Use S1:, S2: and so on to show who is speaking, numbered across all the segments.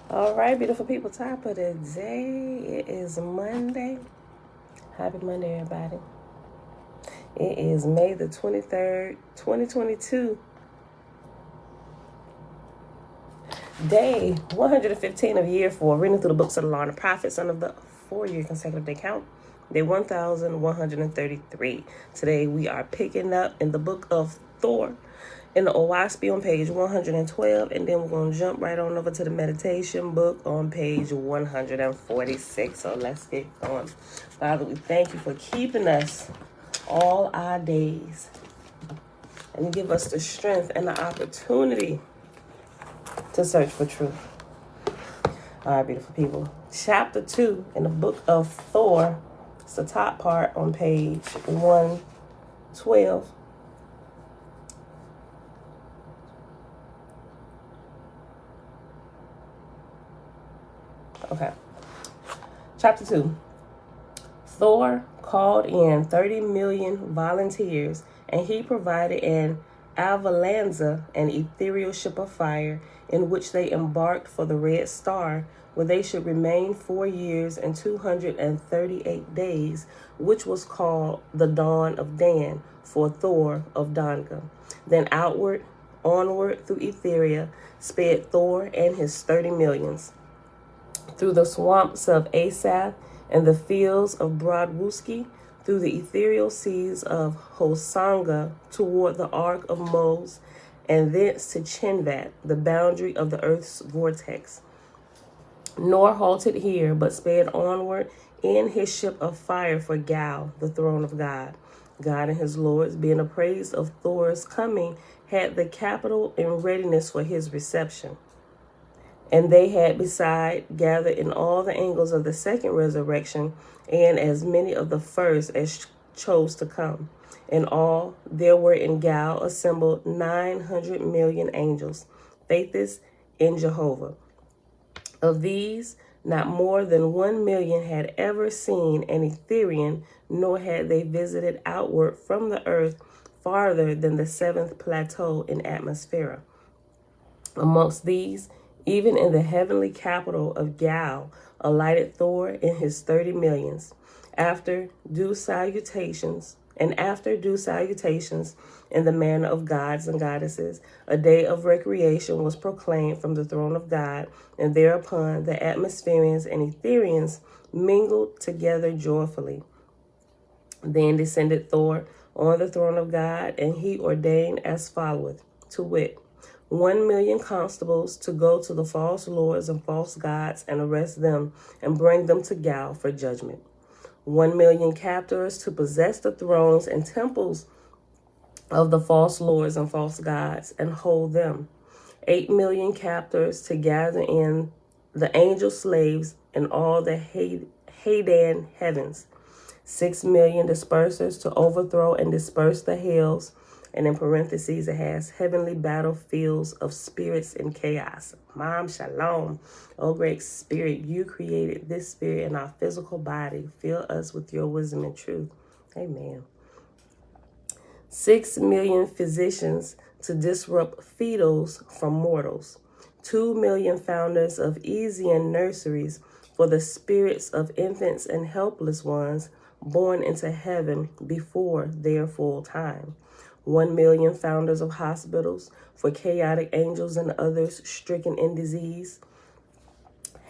S1: All right, beautiful people, top of the day. It is Monday. Happy Monday, everybody. It is May the 23rd, 2022. Day 115 of year 4. Reading through the books of the law and the prophets under the 4-year consecutive day count. Day 1133. Today we are picking up in the book of Thor in the Oahspe on page 112, and then we're going to jump right on over to the meditation book on page 146. So let's get going. Father, we thank you for keeping us all our days and give us the strength and the opportunity to search for truth. All right, beautiful people. Chapter 2 in the book of Thor. It's the top part on page 112. Okay. Chapter 2. Thor called in 30 million volunteers, and he provided an avalanza, an ethereal ship of fire, in which they embarked for the Red Star, where they should remain 4 years and 238 days, which was called the Dawn of Dan, for Thor of Donga. Then onward through Etheria, sped Thor and his 30 millions. Through the swamps of Asath and the fields of Broadwooski, through the ethereal seas of Hosanga toward the Ark of Mos, and thence to Chinvat, the boundary of the earth's vortex. Nor halted here, but sped onward in his ship of fire for Gal, the throne of God. God and his lords, being appraised of Thor's coming, had the capital in readiness for his reception. And they had beside gathered in all the angles of the second resurrection, and as many of the first as chose to come. In all, there were in Gal assembled 900 million angels, faithful in Jehovah. Of these, not more than 1 million had ever seen an Etherian, nor had they visited outward from the earth farther than the 7th plateau in atmosphere. Amongst these, even in the heavenly capital of Gal, alighted Thor and his 30 millions. After due salutations, in the manner of gods and goddesses, a day of recreation was proclaimed from the throne of God, and thereupon the atmospherians and Etherians mingled together joyfully. Then descended Thor on the throne of God, and he ordained as followeth, to wit, 1 million constables to go to the false lords and false gods and arrest them and bring them to Gal for judgment. 1 million captors to possess the thrones and temples of the false lords and false gods and hold them. 8 million captors to gather in the angel slaves in all the Hadan heavens. 6 million dispersers to overthrow and disperse the hells. And in parentheses, it has heavenly battlefields of spirits in chaos. Mom, shalom. Oh, great spirit, you created this spirit in our physical body. Fill us with your wisdom and truth. Amen. 6 million physicians to disrupt fetals from mortals. 2 million founders of Easian nurseries for the spirits of infants and helpless ones born into heaven before their full time. 1,000,000 founders of hospitals for chaotic angels and others stricken in disease,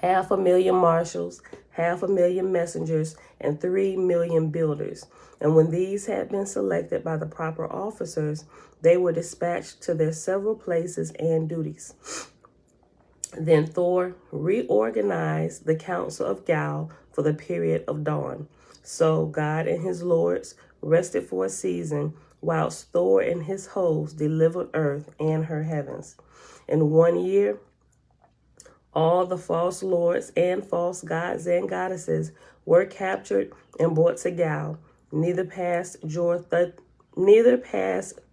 S1: 500,000 marshals, 500,000 messengers, and 3,000,000 builders. And when these had been selected by the proper officers, they were dispatched to their several places and duties. Then Thor reorganized the Council of Gal for the period of dawn. So God and his lords rested for a season, whilst Thor and his hosts delivered earth and her heavens. In 1 year, all the false lords and false gods and goddesses were captured and brought to Gal. Neither passed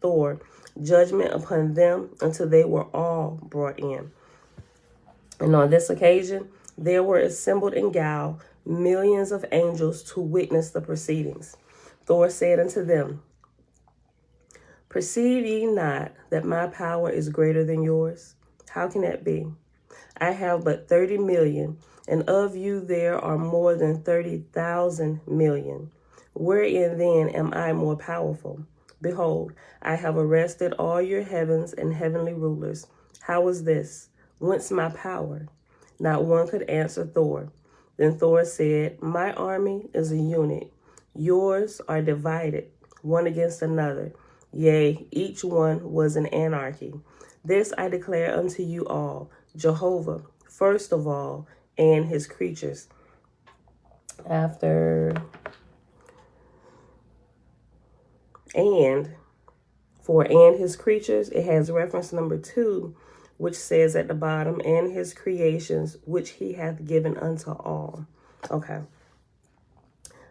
S1: Thor judgment upon them until they were all brought in. And on this occasion, there were assembled in Gal millions of angels to witness the proceedings. Thor said unto them, Perceive ye not that my power is greater than yours? How can that be? I have but 30 million, and of you there are more than 30,000 million. Wherein then am I more powerful? Behold, I have arrested all your heavens and heavenly rulers. How is this? Whence my power? Not one could answer Thor. Then Thor said, My army is a unit. Yours are divided, one against another. Yea, each one was an anarchy. This I declare unto you all, Jehovah, first of all, and his creatures. After and his creatures, it has reference number 2, which says at the bottom, and his creations, which he hath given unto all. Okay.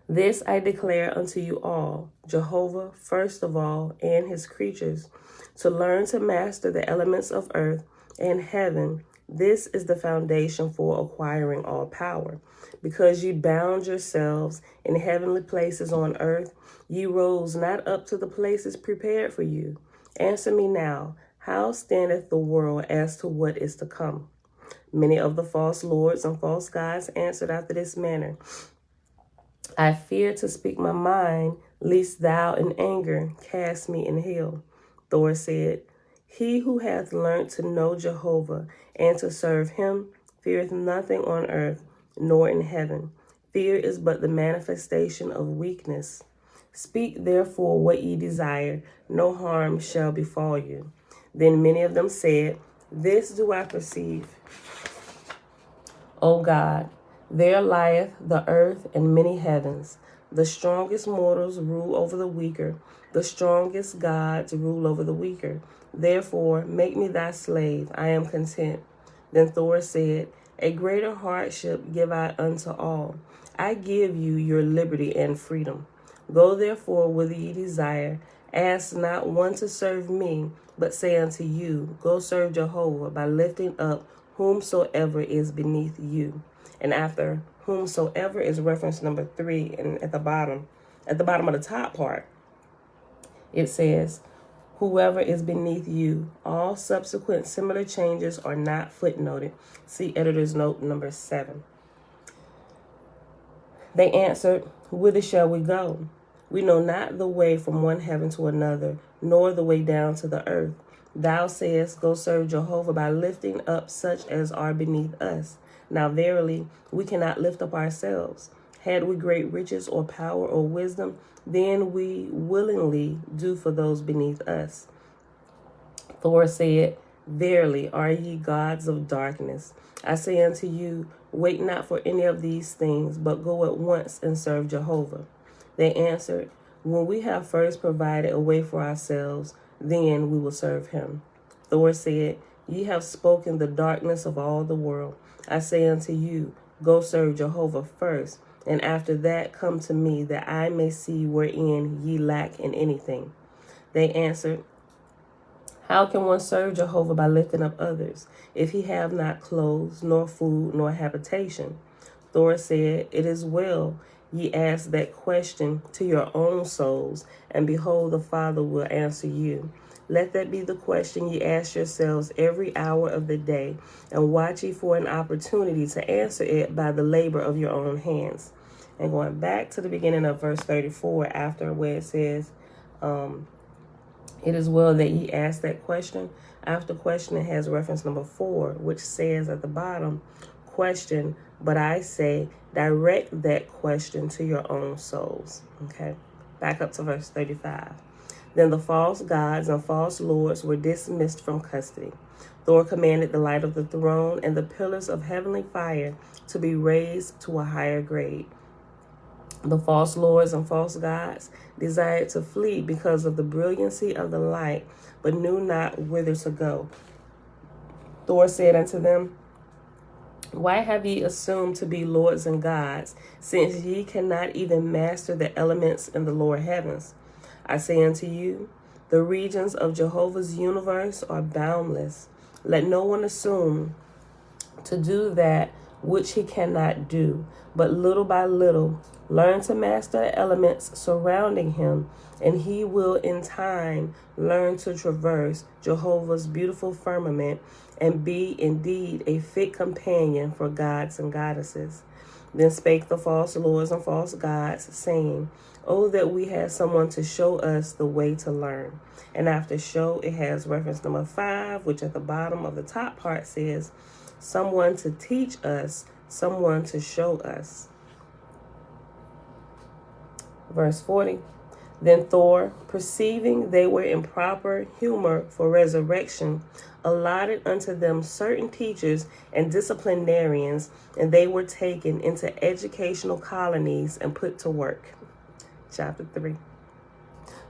S1: This I declare unto you all, Jehovah, first of all, and his creatures, to learn to master the elements of earth and heaven. This is the foundation for acquiring all power. Because ye bound yourselves in heavenly places on earth, ye rose not up to the places prepared for you. Answer me now, how standeth the world as to what is to come? Many of the false lords and false gods answered after this manner, I fear to speak my mind, lest thou in anger cast me in hell. Thor said, He who hath learnt to know Jehovah and to serve him feareth nothing on earth nor in heaven. Fear is but the manifestation of weakness. Speak therefore what ye desire, no harm shall befall you. Then many of them said, This do I perceive, O God. There lieth the earth and many heavens. The strongest mortals rule over the weaker. The strongest gods rule over the weaker. Therefore, make me thy slave. I am content. Then Thor said, A greater hardship give I unto all. I give you your liberty and freedom. Go therefore whither ye desire. Ask not one to serve me, but say unto you, Go serve Jehovah by lifting up whomsoever is beneath you. And after whomsoever is reference number 3, and at the bottom of the top part, it says, Whoever is beneath you. All subsequent similar changes are not footnoted. See editor's note number 7. They answered, Whither shall we go? We know not the way from one heaven to another, nor the way down to the earth. Thou sayest, Go serve Jehovah by lifting up such as are beneath us. Now verily, we cannot lift up ourselves. Had we great riches or power or wisdom, then we willingly do for those beneath us. Thor said, Verily are ye gods of darkness. I say unto you, wait not for any of these things, but go at once and serve Jehovah. They answered, When we have first provided a way for ourselves, then we will serve him. Thor said, Ye have spoken the darkness of all the world. I say unto you, Go serve Jehovah first, and after that come to me, that I may see wherein ye lack in anything. They answered, How can one serve Jehovah by lifting up others, if he have not clothes, nor food, nor habitation? Thor said, It is well ye ask that question to your own souls, and behold, the Father will answer you. Let that be the question ye ask yourselves every hour of the day, and watch ye for an opportunity to answer it by the labor of your own hands. And going back to the beginning of verse 34, after where it says, It is well that ye ask that question. After question, it has reference number 4, which says at the bottom, question, but I say, direct that question to your own souls. Okay, back up to verse 35. Then the false gods and false lords were dismissed from custody. Thor commanded the light of the throne and the pillars of heavenly fire to be raised to a higher grade. The false lords and false gods desired to flee because of the brilliancy of the light, but knew not whither to go. Thor said unto them, why have ye assumed to be lords and gods, since ye cannot even master the elements in the lower heavens? I say unto you, the regions of Jehovah's universe are boundless. Let no one assume to do that which he cannot do, but little by little learn to master the elements surrounding him, and he will in time learn to traverse Jehovah's beautiful firmament and be indeed a fit companion for gods and goddesses. Then spake the false lords and false gods, saying, oh, that we had someone to show us the way to learn. And after show, it has reference number 5, which at the bottom of the top part says, someone to teach us, someone to show us. Verse 40. Then Thor, perceiving they were in proper humor for resurrection, allotted unto them certain teachers and disciplinarians, and they were taken into educational colonies and put to work. Chapter 3.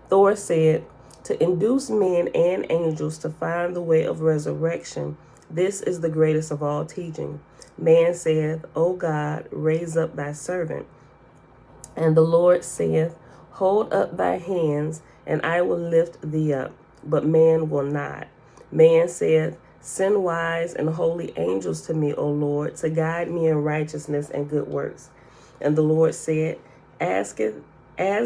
S1: Thor said, to induce men and angels to find the way of resurrection, this is the greatest of all teaching. Man saith, O God, raise up thy servant. And the Lord saith, hold up thy hands, and I will lift thee up. But man will not. Man saith, send wise and holy angels to me, O Lord, to guide me in righteousness and good works. And the Lord said, as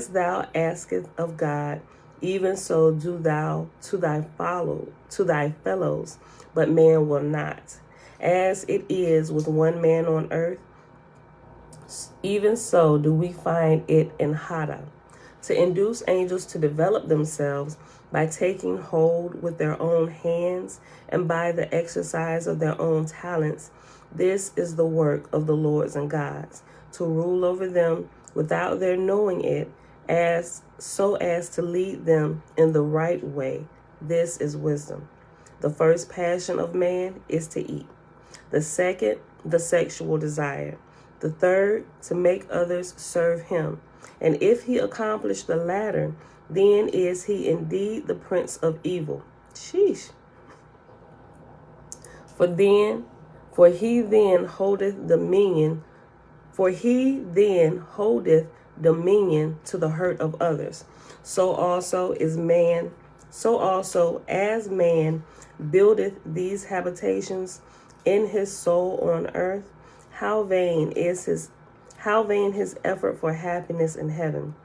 S1: thou askest of God, even so do thou to thy fellows, but man will not. As it is with one man on earth, even so do we find it in Hada. To induce angels to develop themselves by taking hold with their own hands and by the exercise of their own talents, this is the work of the lords and gods, to rule over them without their knowing it, so as to lead them in the right way. This is wisdom. The first passion of man is to eat. The second, the sexual desire. The third, to make others serve him. And if he accomplish the latter, then is he indeed the prince of evil. Sheesh. For he then holdeth dominion to the hurt of others. So also as man buildeth these habitations in his soul on earth, how vain his effort for happiness in heaven,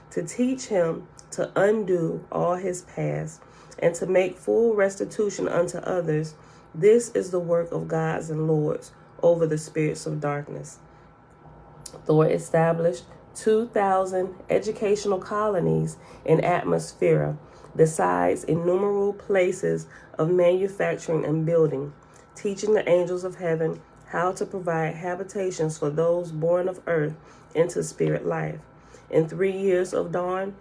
S1: to teach him to undo all his past and to make full restitution unto others. This is the work of gods and lords over the spirits of darkness. Thor established 2,000 educational colonies in Atmosphere, besides innumerable places of manufacturing and building, teaching the angels of heaven how to provide habitations for those born of earth into spirit life. In 3 years of dawn,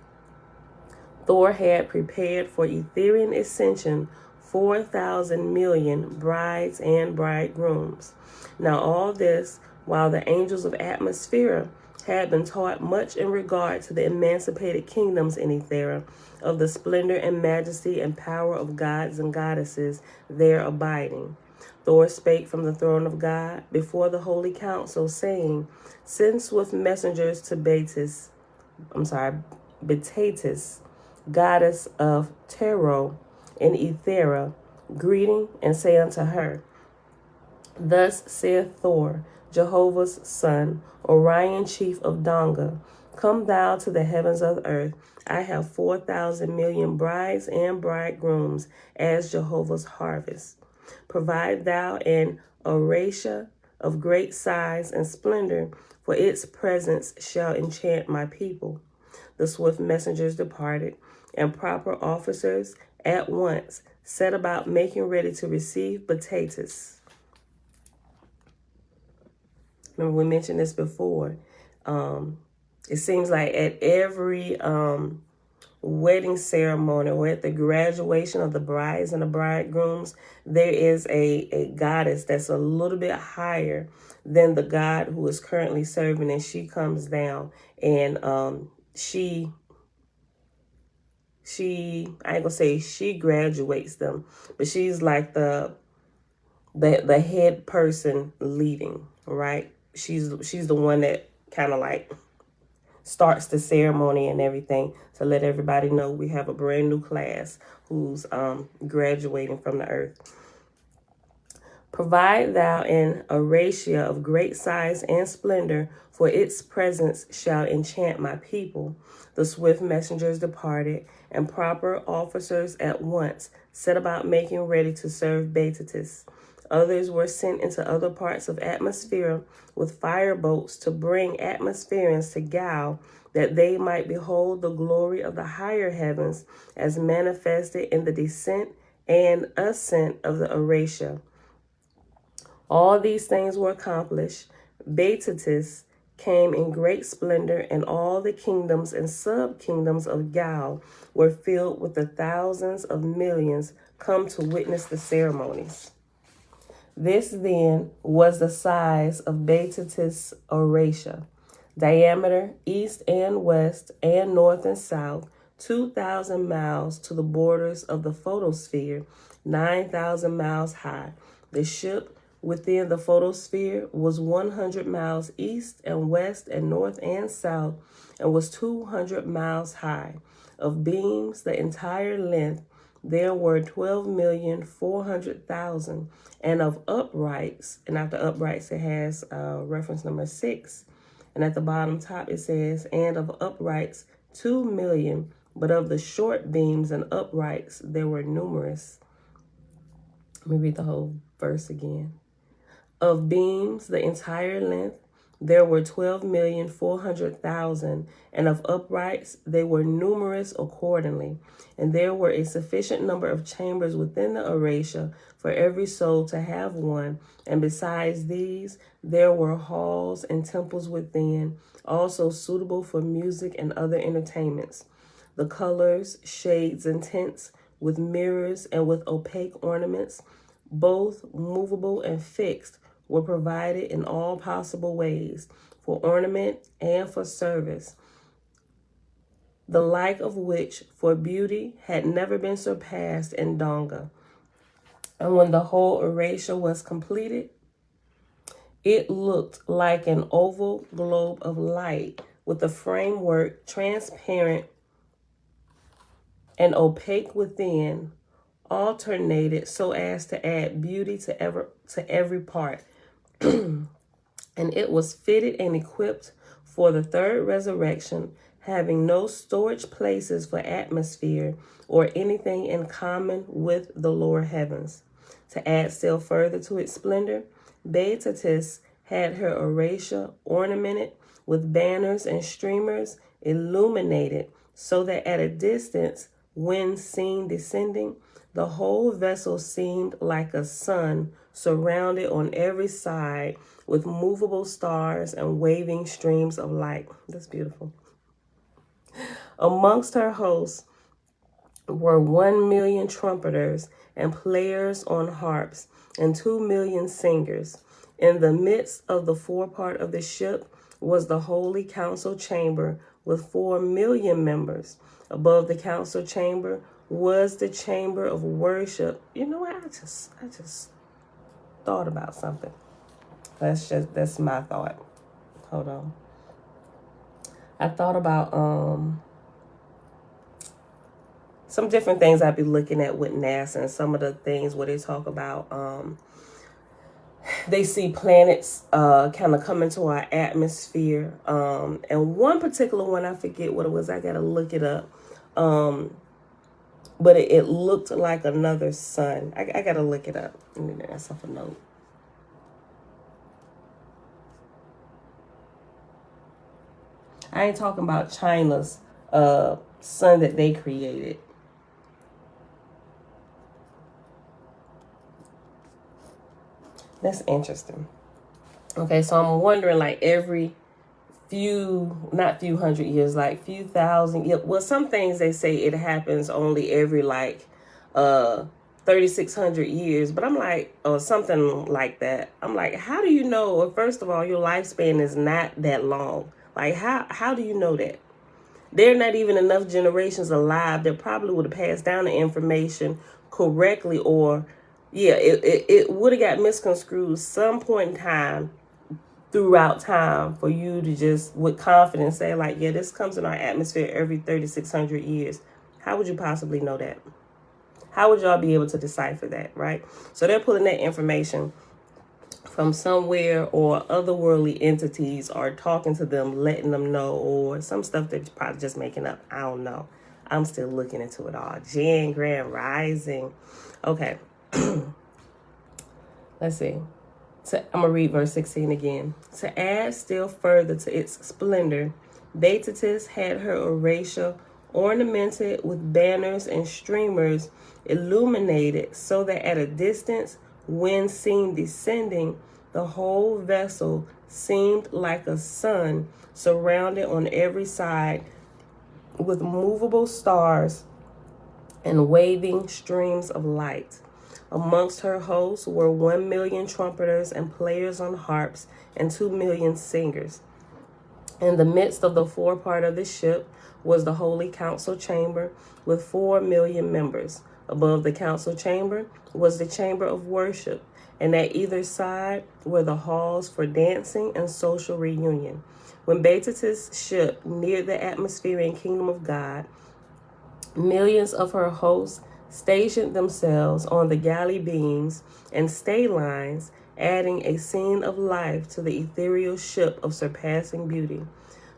S1: Thor had prepared for Etherian ascension 4,000 million brides and bridegrooms. Now all this while the angels of Atmosphere had been taught much in regard to the emancipated kingdoms in Ethera, of the splendor and majesty and power of gods and goddesses there abiding. Thor spake from the throne of God before the holy council, saying, send swift messengers to Betatis, goddess of Terror in Ethera, greeting, and say unto her, thus saith Thor, Jehovah's son, Orion, chief of Donga, come thou to the heavens of earth. I have 4,000 million brides and bridegrooms as Jehovah's harvest. Provide thou an Oahspe of great size and splendor, for its presence shall enchant my people. The swift messengers departed, and proper officers at once set about making ready to receive potatoes. Remember, we mentioned this before. It seems like at every wedding ceremony or at the graduation of the brides and the bridegrooms, there is a goddess that's a little bit higher than the god who is currently serving, and she comes down and she I ain't gonna say she graduates them, but she's like the head person leading, right? She's the one that kind of like starts the ceremony and everything to let everybody know we have a brand new class who's graduating from the earth. Provide thou an Oahspe of great size and splendor, for its presence shall enchant my people. The swift messengers departed, and proper officers at once set about making ready to serve potatoes. Others were sent into other parts of atmosphere with fireboats to bring atmospherians to Gal, that they might behold the glory of the higher heavens as manifested in the descent and ascent of the Oahspe. All these things were accomplished. Beatus came in great splendor, and all the kingdoms and sub-kingdoms of Gal were filled with the thousands of millions come to witness the ceremonies. This then was the size of Beatus' Oahspe, diameter east and west and north and south, 2,000 miles to the borders of the photosphere, 9,000 miles high. The ship within the photosphere was 100 miles east and west and north and south, and was 200 miles high. Of beams, the entire length, there were 12,400,000, and of uprights, and after uprights it has reference number 6, and at the bottom top it says, and of uprights 2,000,000, but of the short beams and uprights there were numerous. Let me read the whole verse again. Of beams, the entire length, there were 12,400,000, and of uprights they were numerous accordingly. And there were a sufficient number of chambers within the Oahspe for every soul to have one. And besides these, there were halls and temples within, also suitable for music and other entertainments. The colors, shades, and tints, with mirrors and with opaque ornaments, both movable and fixed, were provided in all possible ways, for ornament and for service, the like of which for beauty had never been surpassed in Donga. And when the whole Oahspe was completed, it looked like an oval globe of light, with the framework transparent and opaque within, alternated so as to add beauty to every part. And it was fitted and equipped for the third resurrection, having no storage places for atmosphere or anything in common with the lower heavens. To add still further to its splendor, Beatus had her Oahspe ornamented with banners and streamers illuminated, so that at a distance, when seen descending, the whole vessel seemed like a sun surrounded on every side with movable stars and waving streams of light. That's beautiful. Amongst her hosts were 1,000,000 trumpeters and players on harps, and 2,000,000 singers. In the midst of the forepart of the ship was the holy council chamber with 4,000,000 members. Above the council chamber was the chamber of worship. You know what? I just thought about something. That's my thought. Hold on. I thought about some different things I'd be looking at with NASA, and some of the things where they talk about they see planets kind of come into our atmosphere. And one particular one, I forget what it was. I got to look it up. But it looked like another sun. I got to look it up. Let me make myself a note. I ain't talking about China's sun that they created. That's interesting. Okay, so I'm wondering, like, every not few hundred years, like few thousand years. Well, some things they say it happens only every like 3,600 years, but I'm like, or something like that. I'm like, how do you know? Well, first of all, your lifespan is not that long. Like, how do you know that? There are not even enough generations alive that probably would have passed down the information correctly, or yeah, it would have got misconstrued some point in time throughout time for you to just with confidence say, like, yeah, this comes in our atmosphere every 3,600 years. How would you possibly know that? How would y'all be able to decipher that, right? So they're pulling that information from somewhere, or otherworldly entities are talking to them, letting them know, or some stuff they're probably just making up. I don't know. I'm still looking into it all. Jan Grand Rising. Okay. Let's see. I'm going to read verse 16 again. To add still further to its splendor, Beatrice had her Oahspe ornamented with banners and streamers illuminated, so that at a distance, when seen descending, the whole vessel seemed like a sun surrounded on every side with movable stars and waving streams of light. Amongst her hosts were 1 million trumpeters and players on harps and 2 million singers. In the midst of the forepart of the ship was the holy council chamber with 4 million members. Above the council chamber was the chamber of worship, and at either side were the halls for dancing and social reunion. When Beatrice's ship neared the atmosphere and kingdom of God, millions of her hosts stationed themselves on the galley beams and stay lines, adding a scene of life to the ethereal ship of surpassing beauty.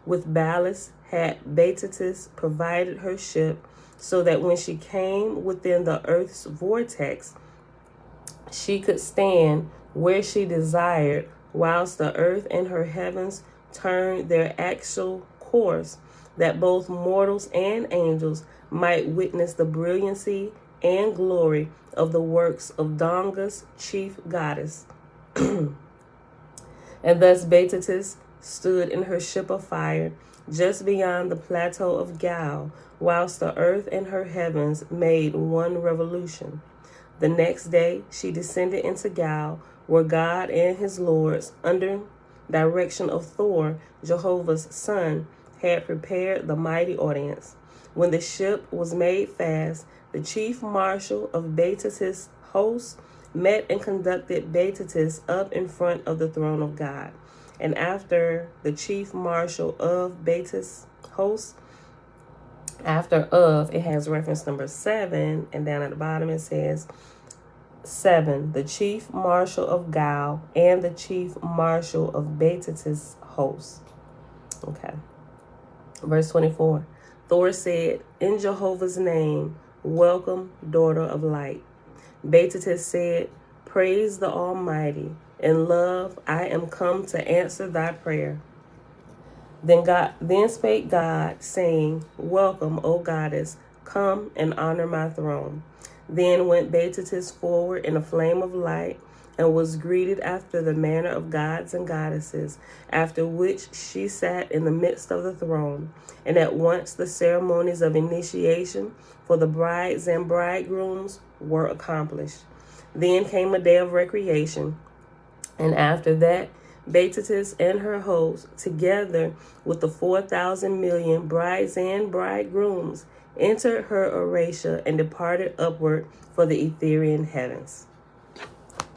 S1: With ballast had Beatrice provided her ship, so that when she came within the earth's vortex, she could stand where she desired, whilst the earth and her heavens turned their actual course, that both mortals and angels might witness the brilliancy and glory of the works of Donga's chief goddess. And thus Beatrice stood in her ship of fire just beyond the plateau of Gal, whilst the earth and her heavens made one revolution. The next day she descended into Gal, where God and his lords, under direction of Thor, Jehovah's son, had prepared the mighty audience. When the ship was made fast, the chief marshal of Beatrice's host met and conducted Beatrice up in front of the throne of God. And after the chief marshal of Beatrice's host, after of, it has reference number 7, and down at the bottom it says 7, the chief marshal of Gal and the chief marshal of Beatrice's host. Okay. Verse 24. Thor said, in Jehovah's name, welcome, daughter of light. Beatrice said, praise the Almighty. In love, I am come to answer thy prayer. Then spake God, saying, welcome, O goddess, come and honor my throne. Then went Beatrice forward in a flame of light, and was greeted after the manner of gods and goddesses, after which she sat in the midst of the throne. And at once the ceremonies of initiation for the brides and bridegrooms were accomplished. Then came a day of recreation, and after that Beatrice and her host, together with the 4,000 million brides and bridegrooms, entered her Oahspe and departed upward for the Ethereal heavens.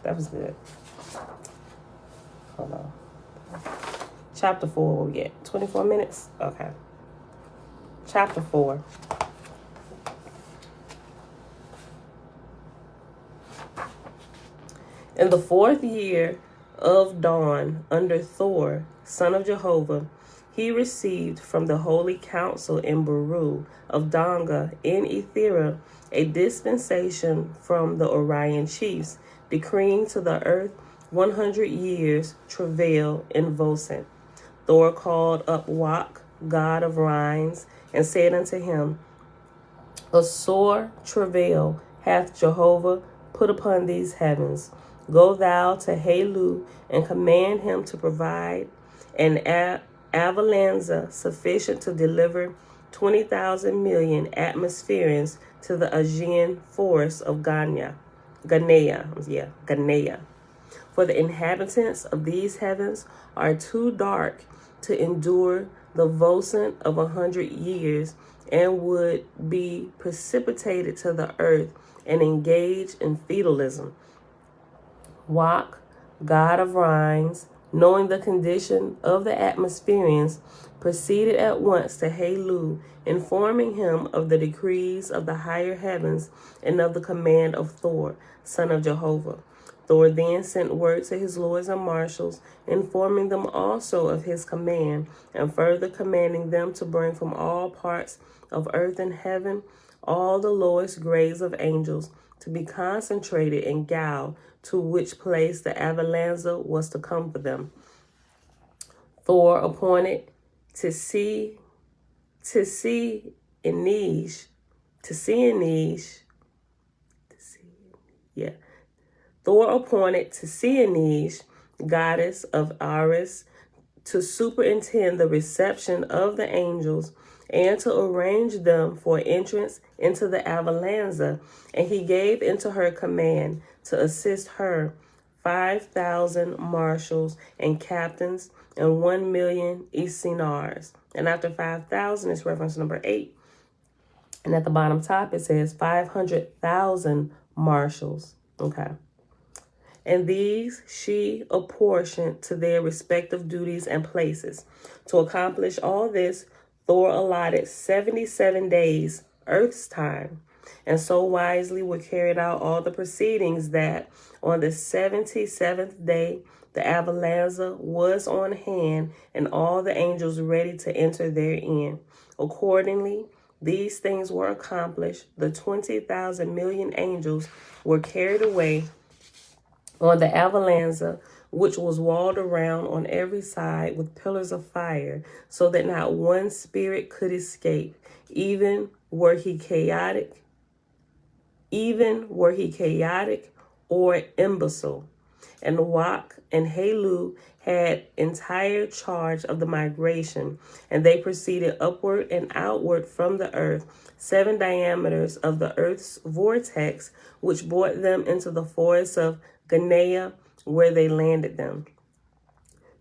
S1: That was good. Hold on. Chapter 4, what we get? 24 minutes? Okay. Chapter 4. In the 4th year of dawn under Thor, son of Jehovah, he received from the holy council in Baru of Donga in Ethera a dispensation from the Orion chiefs, decreeing to the earth 100 years travail in Vosen. Thor called up Wak, God of Rhines, and said unto him, A sore travail hath Jehovah put upon these heavens. Go thou to Halu, and command him to provide an avalanza sufficient to deliver 20,000 million atmospheres to the Aegean forest of Ganea. For the inhabitants of these heavens are too dark to endure the vocent of 100 years, and would be precipitated to the earth and engaged in fatalism. Wak, god of Rhines, knowing the condition of the atmospheres, proceeded at once to Halu, informing him of the decrees of the higher heavens and of the command of Thor, son of Jehovah. Thor then sent word to his lords and marshals, informing them also of his command, and further commanding them to bring from all parts of earth and heaven all the lowest grades of angels to be concentrated in Gal, to which place the avalanza was to come for them. Thor appointed to see Inish. Thor appointed to Inish, goddess of Ares, to superintend the reception of the angels and to arrange them for entrance into the avalanza, and he gave into her command to assist her 5,000 marshals and captains and 1,000,000 Isinars. And after 5,000 is reference number 8. And at the bottom top it says 500,000 marshals. Okay. And these she apportioned to their respective duties and places. To accomplish all this, Thor allotted 77 days, Earth's time, and so wisely were carried out all the proceedings that on the 77th day the avalanza was on hand, and all the angels ready to enter therein. Accordingly, these things were accomplished. The 20,000 million angels were carried away on the avalanza, which was walled around on every side with pillars of fire, so that not one spirit could escape, even were he chaotic or imbecile. And Wak and Halu had entire charge of the migration, and they proceeded upward and outward from the earth, 7 diameters of the earth's vortex, which brought them into the forest of Ganea, where they landed them.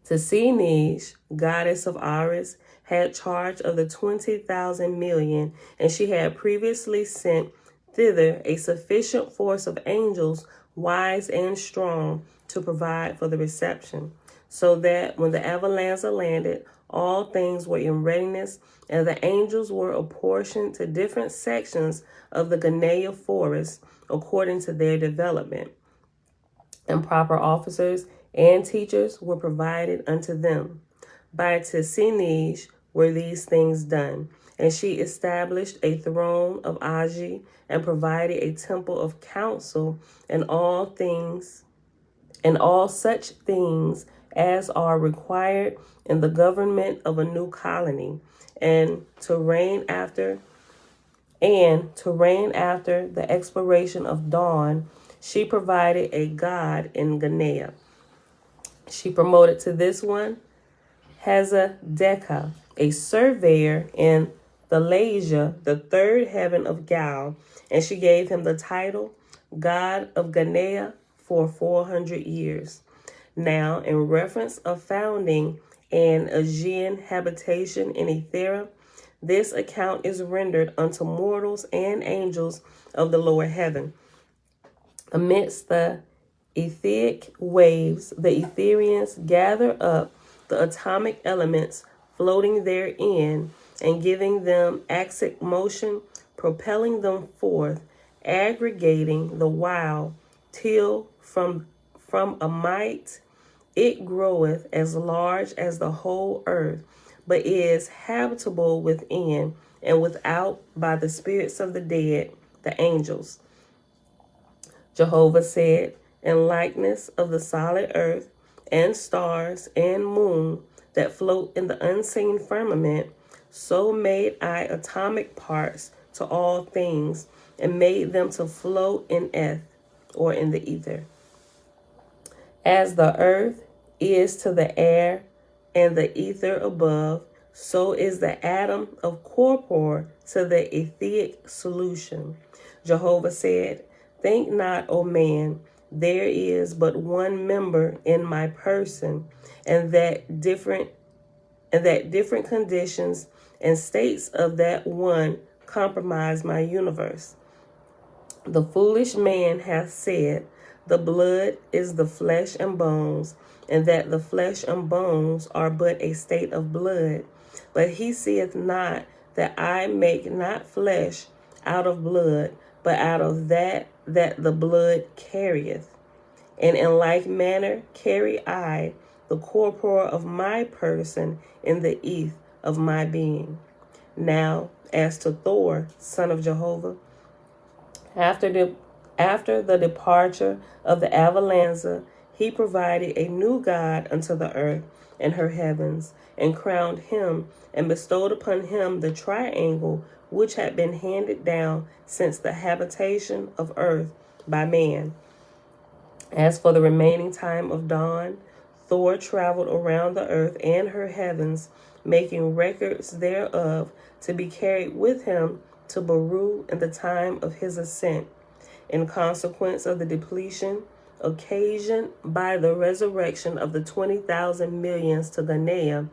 S1: Inish, goddess of Ares, had charge of the 20,000 million, and she had previously sent thither a sufficient force of angels, wise and strong, to provide for the reception, so that when the avalanza landed, all things were in readiness, and the angels were apportioned to different sections of the Ganea forest according to their development, and proper officers and teachers were provided unto them. By Inish were these things done, and she established a throne of Aji and provided a temple of council and all such things as are required in the government of a new colony, and to reign after the expiration of dawn. She provided a god in Ganea. She promoted to this one Hezedekah, a surveyor in Thalasia, the third heaven of Gal, and she gave him the title God of Ganea for 400 years. Now, in reference of founding an Aegean habitation in Ethera, this account is rendered unto mortals and angels of the lower heaven. Amidst the etheric waves, the Etherians gather up the atomic elements floating therein, and giving them axic motion, propelling them forth, aggregating the while, till from a mite it groweth as large as the whole earth, but is habitable within and without by the spirits of the dead, the angels. Jehovah said, in likeness of the solid earth and stars and moon that float in the unseen firmament, so made I atomic parts to all things, and made them to float in the ether. As the earth is to the air and the ether above, so is the atom of corpore to the etheric solution. Jehovah said, think not, O man, there is but one member in my person, and that different conditions and states of that one compromise my universe. The foolish man hath said, the blood is the flesh and bones, and that the flesh and bones are but a state of blood. But he seeth not that I make not flesh out of blood, but out of that the blood carrieth. And in like manner carry I the corpora of my person in the eth of my being. Now, as to Thor, son of Jehovah, after the departure of the Avalanza, he provided a new god unto the earth and her heavens, and crowned him, and bestowed upon him the triangle which had been handed down since the habitation of earth by man. As for the remaining time of dawn, Thor traveled around the earth and her heavens, making records thereof to be carried with him to Baru in the time of his ascent. In consequence of the depletion occasioned by the resurrection of the 20,000 millions to Ghanea,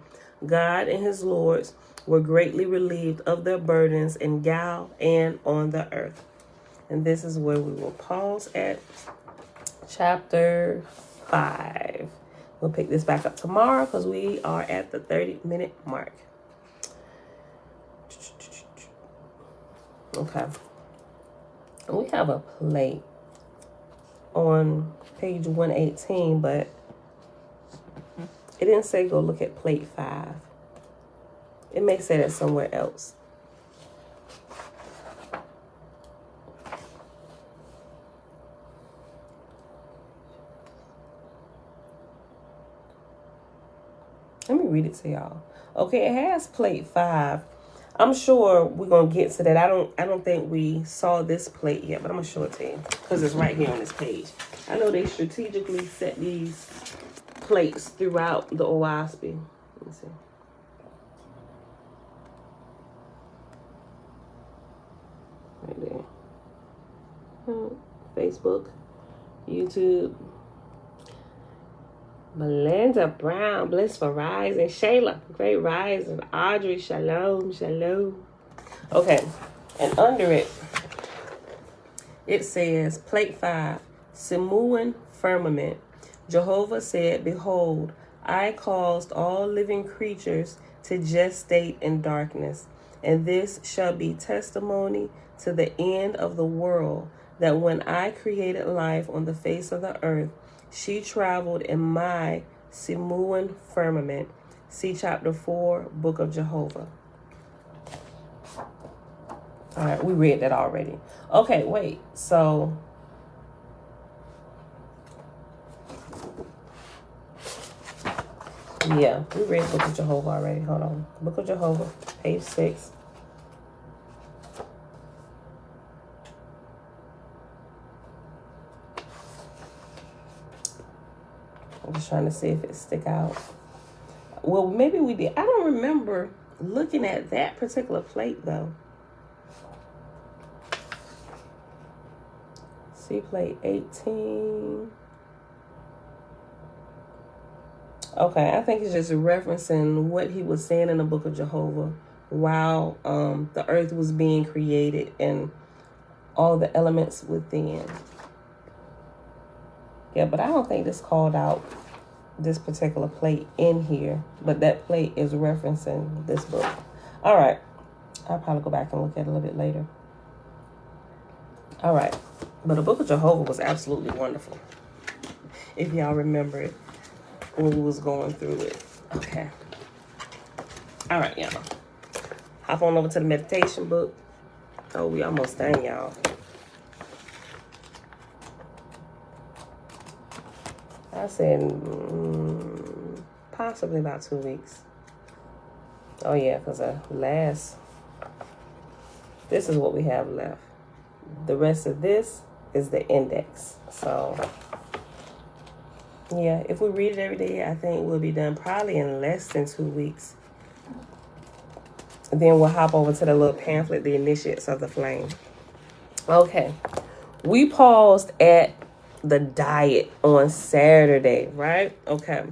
S1: God and his lords were greatly relieved of their burdens in Gal and on the earth. And this is where we will pause at chapter 5. We'll pick this back up tomorrow because we are at the 30-minute mark. Okay. We have a plate on page 118, but it didn't say go look at plate 5. It may say that somewhere else. Let me read it to y'all. Okay, it has plate 5. I'm sure we're gonna get to that. I don't think we saw this plate yet, but I'm gonna show it to you because it's right here on this page. I know they strategically set these plates throughout the Oahspe. Let me see. Right there. Facebook, YouTube. Melinda Brown, blissful rising. Shayla, great rising. Audrey, shalom, shalom. Okay, and under it, it says, plate 5, Simuan firmament. Jehovah said, behold, I caused all living creatures to gestate in darkness, and this shall be testimony to the end of the world, that when I created life on the face of the earth, she traveled in my Simuan firmament. See chapter 4, Book of Jehovah. All right, we read that already. Okay, wait. So, yeah, we read Book of Jehovah already. Hold on. Book of Jehovah, page 6. I'm just trying to see if it stick out. Well, maybe we did. I don't remember looking at that particular plate, though. See plate 18. Okay, I think it's just referencing what he was saying in the Book of Jehovah while the earth was being created and all the elements within. Yeah, but I don't think this called out this particular plate in here, but that plate is referencing this book. All right. I'll probably go back and look at it a little bit later. All right. But the Book of Jehovah was absolutely wonderful, if y'all remember it when we was going through it. Okay. All right, y'all. Hop on over to the meditation book. Oh, we almost done, y'all. I said possibly about 2 weeks. Oh yeah, because this is what we have left. The rest of this is the index. So yeah, if we read it every day, I think we'll be done probably in less than 2 weeks. And then we'll hop over to the little pamphlet, The Initiates of the Flame. Okay. We paused at the diet on Saturday, right? Okay.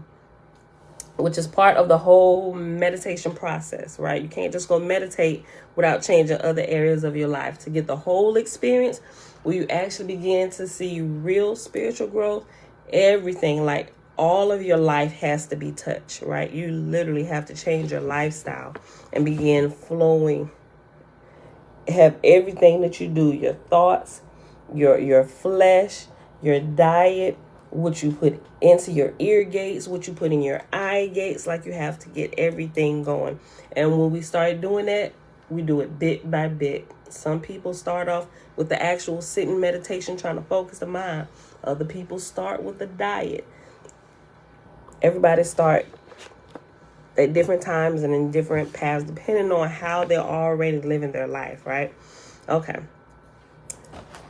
S1: Which is part of the whole meditation process, right? You can't just go meditate without changing other areas of your life to get the whole experience where you actually begin to see real spiritual growth. Everything, like all of your life has to be touched, right? You literally have to change your lifestyle and begin flowing. Have everything that you do, your thoughts, your flesh, your diet, what you put into your ear gates, what you put in your eye gates, like you have to get everything going. And when we start doing that, we do it bit by bit. Some people start off with the actual sitting meditation, trying to focus the mind. Other people start with the diet. Everybody start at different times and in different paths, depending on how they're already living their life, right? Okay.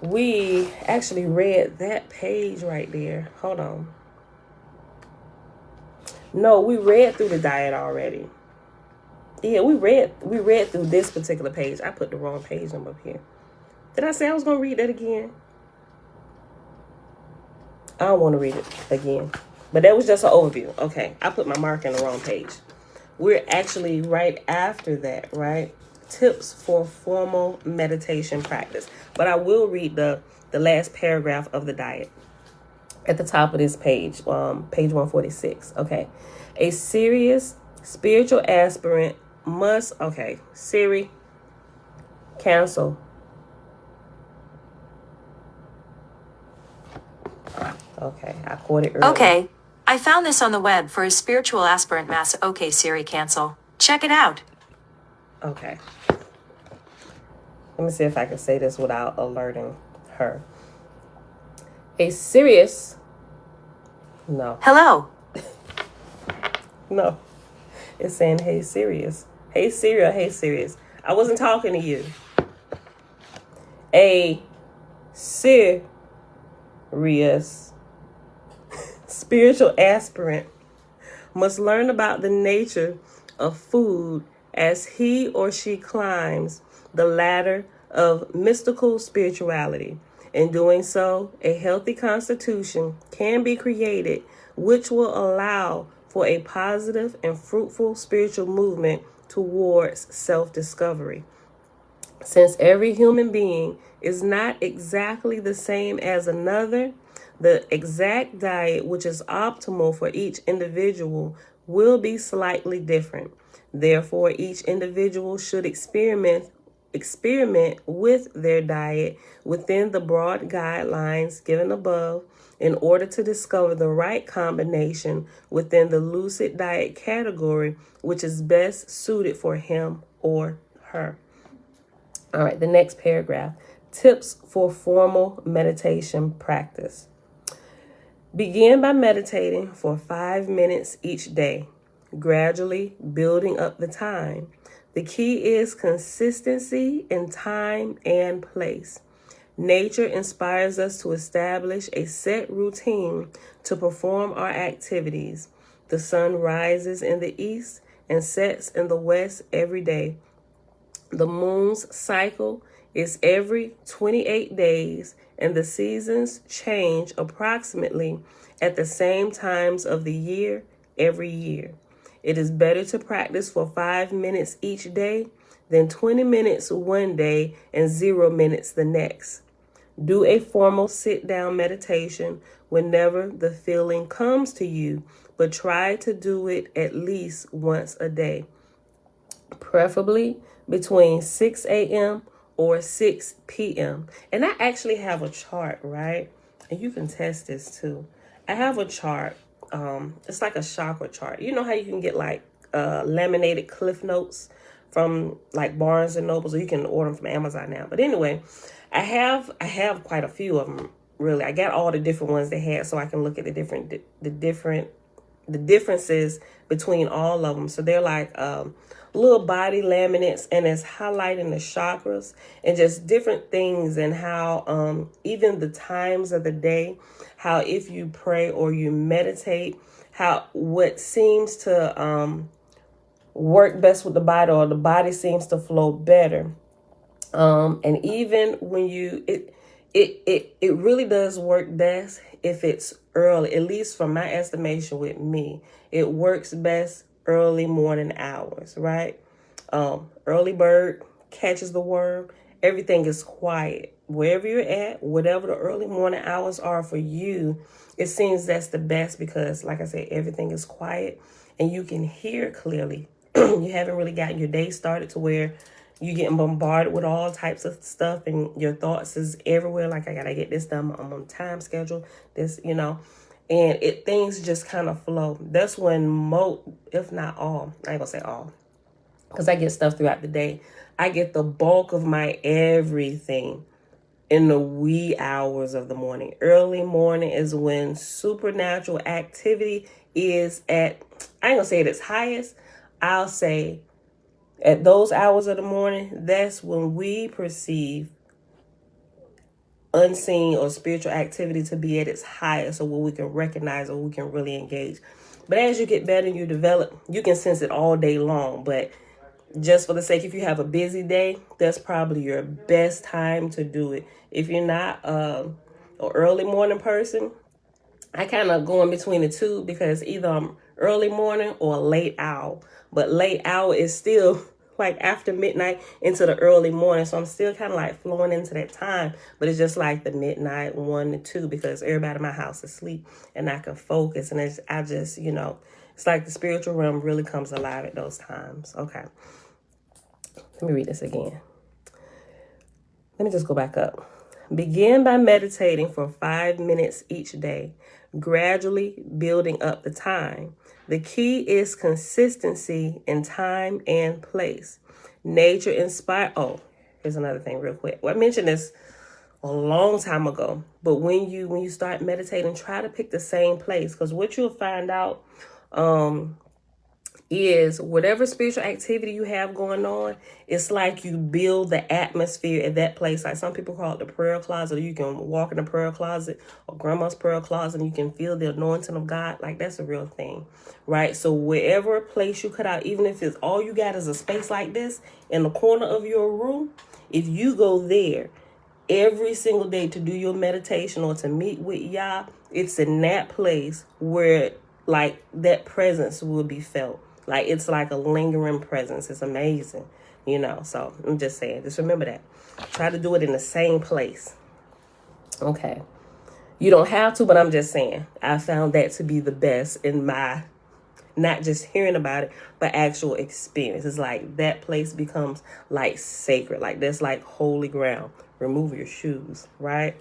S1: We actually read that page right there. Hold on. No, we read through the diet already. Yeah, we read through this particular page. I put the wrong page number up here. Did I say I was going to read that again? I don't want to read it again. But that was just an overview. Okay, I put my mark in the wrong page. We're actually right after that, right? Tips for formal meditation practice. But I will read the last paragraph of the diet at the top of this page, page 146. Okay. A serious spiritual aspirant must, okay, Siri, cancel. Okay, I caught it earlier.
S2: Okay, I found this on the web for a spiritual aspirant mass. Okay, Siri, cancel. Check it out.
S1: Okay. Let me see if I can say this without alerting her. A serious, no.
S2: Hello.
S1: No. It's saying, hey, serious. Hey, Siri, or hey, serious. I wasn't talking to you. A serious spiritual aspirant must learn about the nature of food as he or she climbs the ladder of mystical spirituality. In doing so, a healthy constitution can be created which will allow for a positive and fruitful spiritual movement towards self-discovery. Since every human being is not exactly the same as another, the exact diet which is optimal for each individual will be slightly different. Therefore, each individual should experiment with their diet within the broad guidelines given above in order to discover the right combination within the lucid diet category which is best suited for him or her. All right, the next paragraph. Tips for formal meditation practice. Begin by meditating for 5 minutes each day, gradually building up the time. The key is consistency in time and place. Nature inspires us to establish a set routine to perform our activities. The sun rises in the east and sets in the west every day. The moon's cycle is every 28 days, and the seasons change approximately at the same times of the year every year. It is better to practice for 5 minutes each day than 20 minutes one day and 0 minutes the next. Do a formal sit-down meditation whenever the feeling comes to you, but try to do it at least once a day, preferably between 6 a.m. or 6 p.m. And I actually have a chart, right? And you can test this too. I have a chart. It's like a chakra chart. You know how you can get like laminated cliff notes from like Barnes and Nobles, or you can order them from Amazon now. But anyway, I have quite a few of them. Really, I got all the different ones they had, so I can look at the differences between all of them. So they're like little body laminates, and it's highlighting the chakras and just different things, and how even the times of the day, how if you pray or you meditate, how what seems to work best with the body, or the body seems to flow better. And even when you it really does work best if it's early, at least from my estimation with me. It works best early morning hours, right? Early bird catches the worm. Everything is quiet. Wherever you're at, whatever the early morning hours are for you, it seems that's the best because, like I said, everything is quiet and you can hear clearly. You haven't really gotten your day started to where you're getting bombarded with all types of stuff and your thoughts is everywhere. Like, I gotta get this done. I'm on time schedule. This, and things just kind of flow. That's when if not all, I ain't gonna say all, because I get stuff throughout the day. I get the bulk of my everything in the wee hours of the morning. Early morning is when supernatural activity is at, I ain't gonna say at its highest. I'll say at those hours of the morning, that's when we perceive unseen or spiritual activity to be at its highest, or what we can recognize or we can really engage. But as you get better and you develop, you can sense it all day long. But just for the sake, if you have a busy day, that's probably your best time to do it. If you're not an early morning person, I kind of go in between the two because either I'm early morning or late owl. But late hour is still like after midnight into the early morning. So I'm still kind of like flowing into that time. But it's just like the midnight 1 to 2 because everybody in my house is asleep and I can focus. And it's like the spiritual realm really comes alive at those times. Okay. Let me read this again. Let me just go back up. Begin by meditating for 5 minutes each day, gradually building up the time. The key is consistency in time and place. Nature inspired. Oh, here's another thing real quick. Well, I mentioned this a long time ago, but when you start meditating, try to pick the same place, because what you'll find out is whatever spiritual activity you have going on, it's like you build the atmosphere at that place. Like some people call it the prayer closet, or you can walk in the prayer closet or grandma's prayer closet and you can feel the anointing of God. Like, that's a real thing, right? So wherever place you cut out, even if it's all you got is a space like this in the corner of your room, if you go there every single day to do your meditation or to meet with Yah, it's in that place where like that presence will be felt. Like, it's like a lingering presence. It's amazing, so I'm just saying, just remember that. Try to do it in the same place. Okay. You don't have to, but I'm just saying, I found that to be the best in my, not just hearing about it, but actual experience. It's like that place becomes like sacred. Like, that's like holy ground. Remove your shoes, right?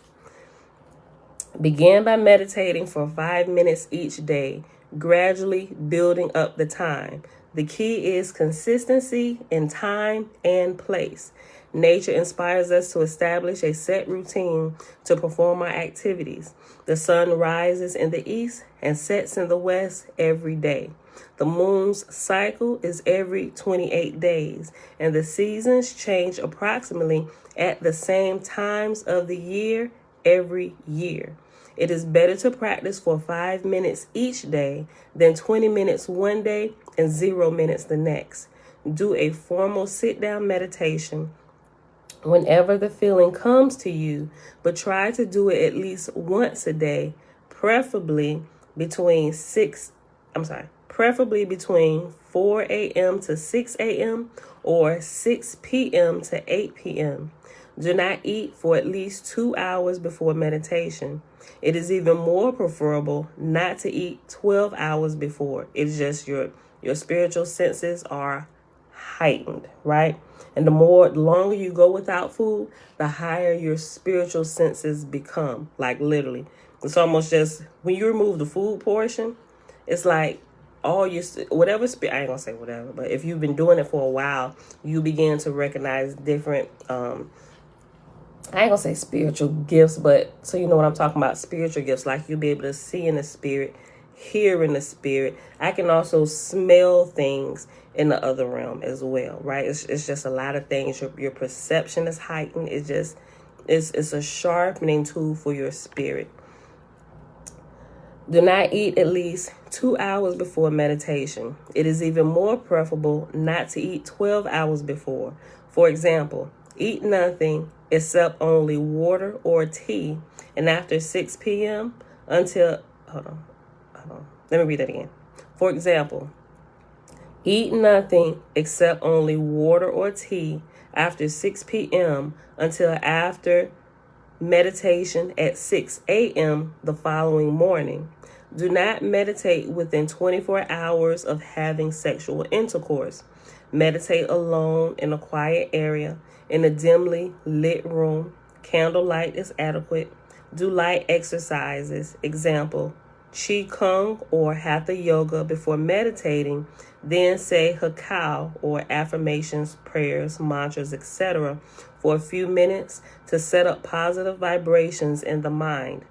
S1: Begin by meditating for 5 minutes each day, gradually building up the time. The key is consistency in time and place. Nature inspires us to establish a set routine to perform our activities. The sun rises in the east and sets in the west every day. The moon's cycle is every 28 days, and the seasons change approximately at the same times of the year every year. It is better to practice for 5 minutes each day than 20 minutes one day and 0 minutes the next. Do a formal sit-down meditation whenever the feeling comes to you, but try to do it at least once a day, preferably between 4 a.m. to 6 a.m. or 6 p.m. to 8 p.m. Do not eat for at least 2 hours before meditation. It is even more preferable not to eat 12 hours before. It's just your spiritual senses are heightened, right? And the longer you go without food, the higher your spiritual senses become. Like, literally. It's almost just, when you remove the food portion, it's like all your, whatever, I ain't gonna say whatever, but if you've been doing it for a while, you begin to recognize different, I ain't gonna say spiritual gifts, but so you know what I'm talking about, spiritual gifts. Like, you'll be able to see in the spirit, hear in the spirit. I can also smell things in the other realm as well, right? It's just a lot of things. Your perception is heightened. It's a sharpening tool for your spirit. Do not eat at least 2 hours before meditation. It is even more preferable not to eat 12 hours before. For example, eat nothing except only water or tea, and after 6 p.m. until, hold on. Let me read that again. For example, eat nothing except only water or tea after 6 p.m. until after meditation at 6 a.m. the following morning. Do not meditate within 24 hours of having sexual intercourse. Meditate alone in a quiet area, in a dimly lit room. Candlelight is adequate. Do light exercises, example, Qi Kung or Hatha Yoga before meditating. Then say Hakao or affirmations, prayers, mantras, etc. for a few minutes to set up positive vibrations in the mind.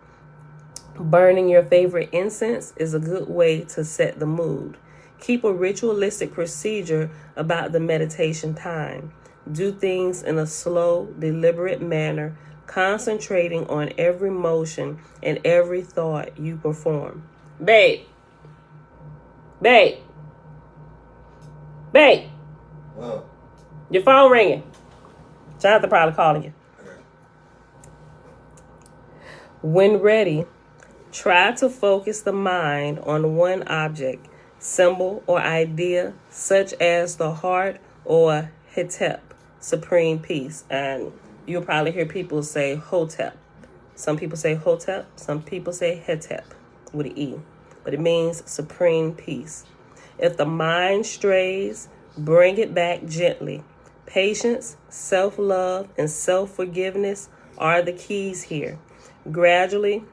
S1: Burning your favorite incense is a good way to set the mood. Keep a ritualistic procedure about the meditation time. Do things in a slow, deliberate manner, concentrating on every motion and every thought you perform. Babe.
S3: Whoa.
S1: Your phone ringing. Jonathan probably calling you. When ready, try to focus the mind on one object, symbol, or idea, such as the heart or Hetep, supreme peace. And you'll probably hear people say Hotep. Some people say Hotep, some people say Hetep with an E, but it means supreme peace. If the mind strays, bring it back gently. Patience, self-love, and self-forgiveness are the keys here. Gradually,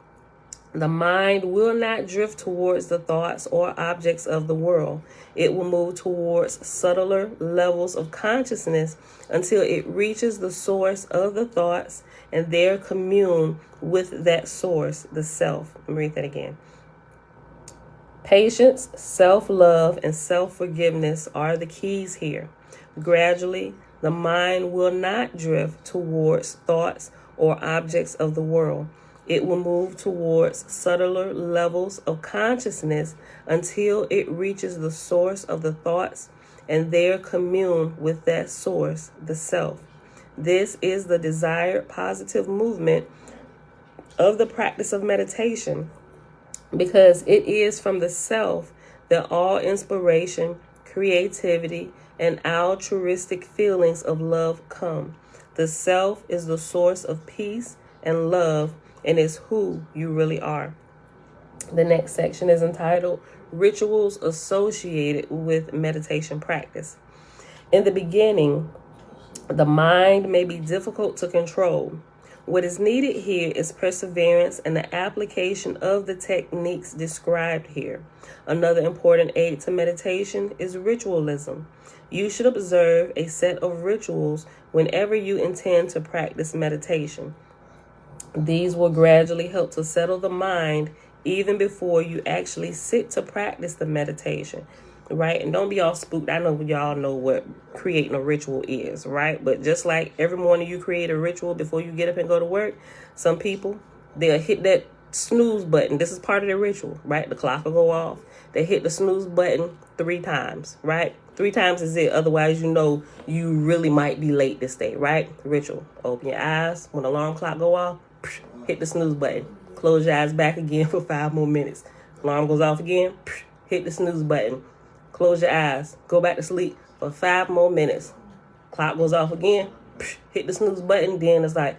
S1: the mind will not drift towards the thoughts or objects of the world. It will move towards subtler levels of consciousness until it reaches the source of the thoughts and there commune with that source, the self. Let me read that again. Patience, self-love, and self-forgiveness are the keys here. Gradually, the mind will not drift towards thoughts or objects of the world. It will move towards subtler levels of consciousness until it reaches the source of the thoughts and there commune with that source, the self. This is the desired positive movement of the practice of meditation, because it is from the self that all inspiration, creativity, and altruistic feelings of love come. The self is the source of peace and love, and is who you really are. The next section is entitled Rituals Associated with Meditation Practice. In the beginning, the mind may be difficult to control. What is needed here is perseverance and the application of the techniques described here. Another important aid to meditation is ritualism. You should observe a set of rituals whenever you intend to practice meditation. These will gradually help to settle the mind even before you actually sit to practice the meditation, right? And don't be all spooked. I know y'all know what creating a ritual is, right? But just like every morning you create a ritual before you get up and go to work, some people, they'll hit that snooze button. This is part of the ritual, right? The clock will go off. They hit the snooze button 3 times, right? 3 times is it. Otherwise, you know you really might be late this day, right? Ritual. Open your eyes. When the alarm clock go off, hit the snooze button. Close your eyes back again for 5 more minutes. Alarm goes off again. Hit the snooze button. Close your eyes. Go back to sleep for 5 more minutes. Clock goes off again. Hit the snooze button. Then it's like,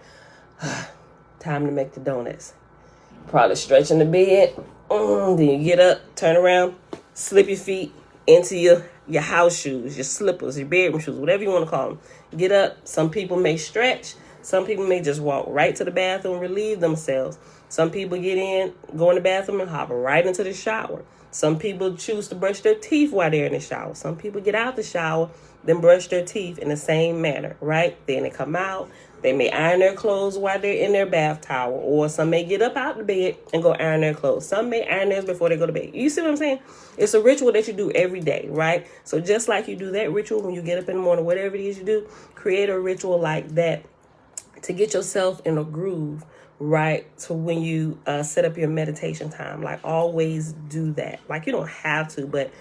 S1: time to make the donuts. Probably stretch in the bed. Then you get up, turn around, slip your feet into your house shoes, your slippers, your bedroom shoes, whatever you want to call them. Get up. Some people may stretch. Some people may just walk right to the bathroom, relieve themselves. Some people get in, go in the bathroom, and hop right into the shower. Some people choose to brush their teeth while they're in the shower. Some people get out the shower, then brush their teeth in the same manner, right? Then they come out, They may iron their clothes while they're in their bath towel, or some may get up out the bed and go iron their clothes. Some may iron theirs before they go to bed. You see what I'm saying? It's a ritual that you do every day, right? So just like you do that ritual when you get up in the morning, whatever it is you do, create a ritual like that to get yourself in a groove, right? So when you set up your meditation time, like always do that. Like you don't have to, but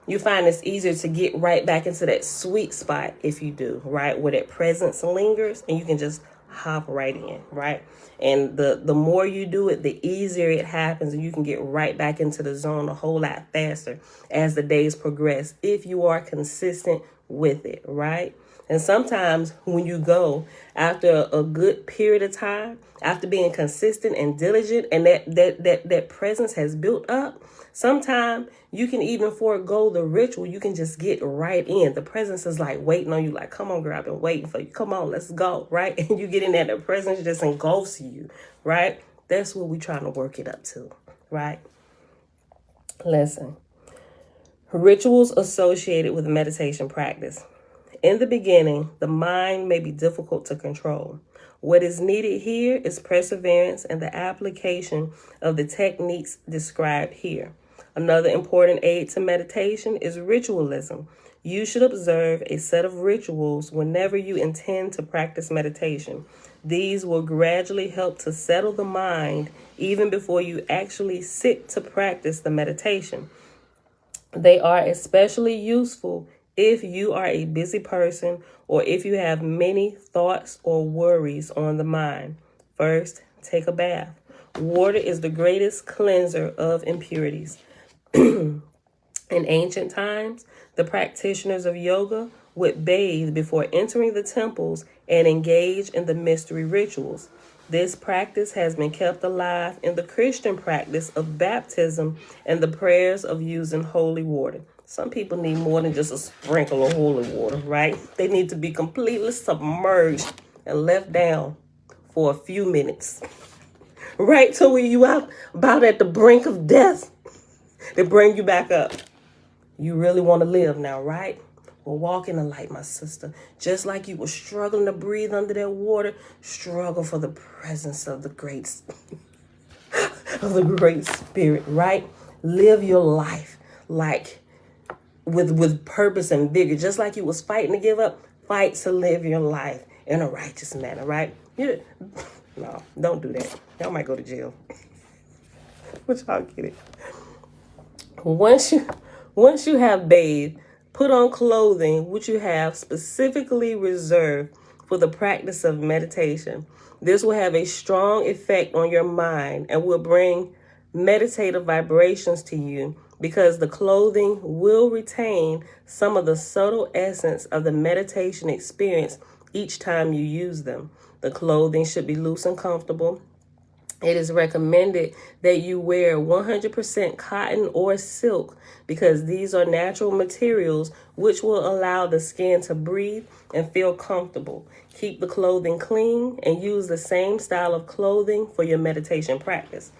S1: you find it's easier to get right back into that sweet spot if you do, right? Where that presence lingers and you can just hop right in, right? And the more you do it, the easier it happens, and you can get right back into the zone a whole lot faster as the days progress if you are consistent with it, right? And sometimes when you go after a good period of time, after being consistent and diligent, and that presence has built up, sometimes you can even forego the ritual. You can just get right in. The presence is like waiting on you, like, come on, girl, I've been waiting for you. Come on, let's go, right? And you get in there, the presence just engulfs you, right? That's what we're trying to work it up to, right? Listen, rituals associated with meditation practice. In the beginning, the mind may be difficult to control. What is needed here is perseverance and the application of the techniques described here. Another important aid to meditation is ritualism. You should observe a set of rituals whenever you intend to practice meditation. These will gradually help to settle the mind even before you actually sit to practice the meditation. They are especially useful if you are a busy person or if you have many thoughts or worries on the mind. First, take a bath. Water is the greatest cleanser of impurities. In ancient times, the practitioners of yoga would bathe before entering the temples and engage in the mystery rituals. This practice has been kept alive in the Christian practice of baptism and the prayers of using holy water. Some people need more than just a sprinkle of holy water, right? They need to be completely submerged and left down for a few minutes, right? So when you out about at the brink of death, they bring you back up. You really want to live now, right? Well, walk in the light, my sister. Just like you were struggling to breathe under that water, struggle for the presence of the great spirit, right? Live your life like with purpose and vigor. Just like you was fighting to give up, fight to live your life in a righteous manner, right? No, don't do that. Y'all might go to jail. But y'all get it. Once you have bathed, put on clothing which you have specifically reserved for the practice of meditation. This will have a strong effect on your mind and will bring meditative vibrations to you because the clothing will retain some of the subtle essence of the meditation experience each time you use them. The clothing should be loose and comfortable. It is recommended that you wear 100% cotton or silk because these are natural materials which will allow the skin to breathe and feel comfortable. Keep the clothing clean and use the same style of clothing for your meditation practice.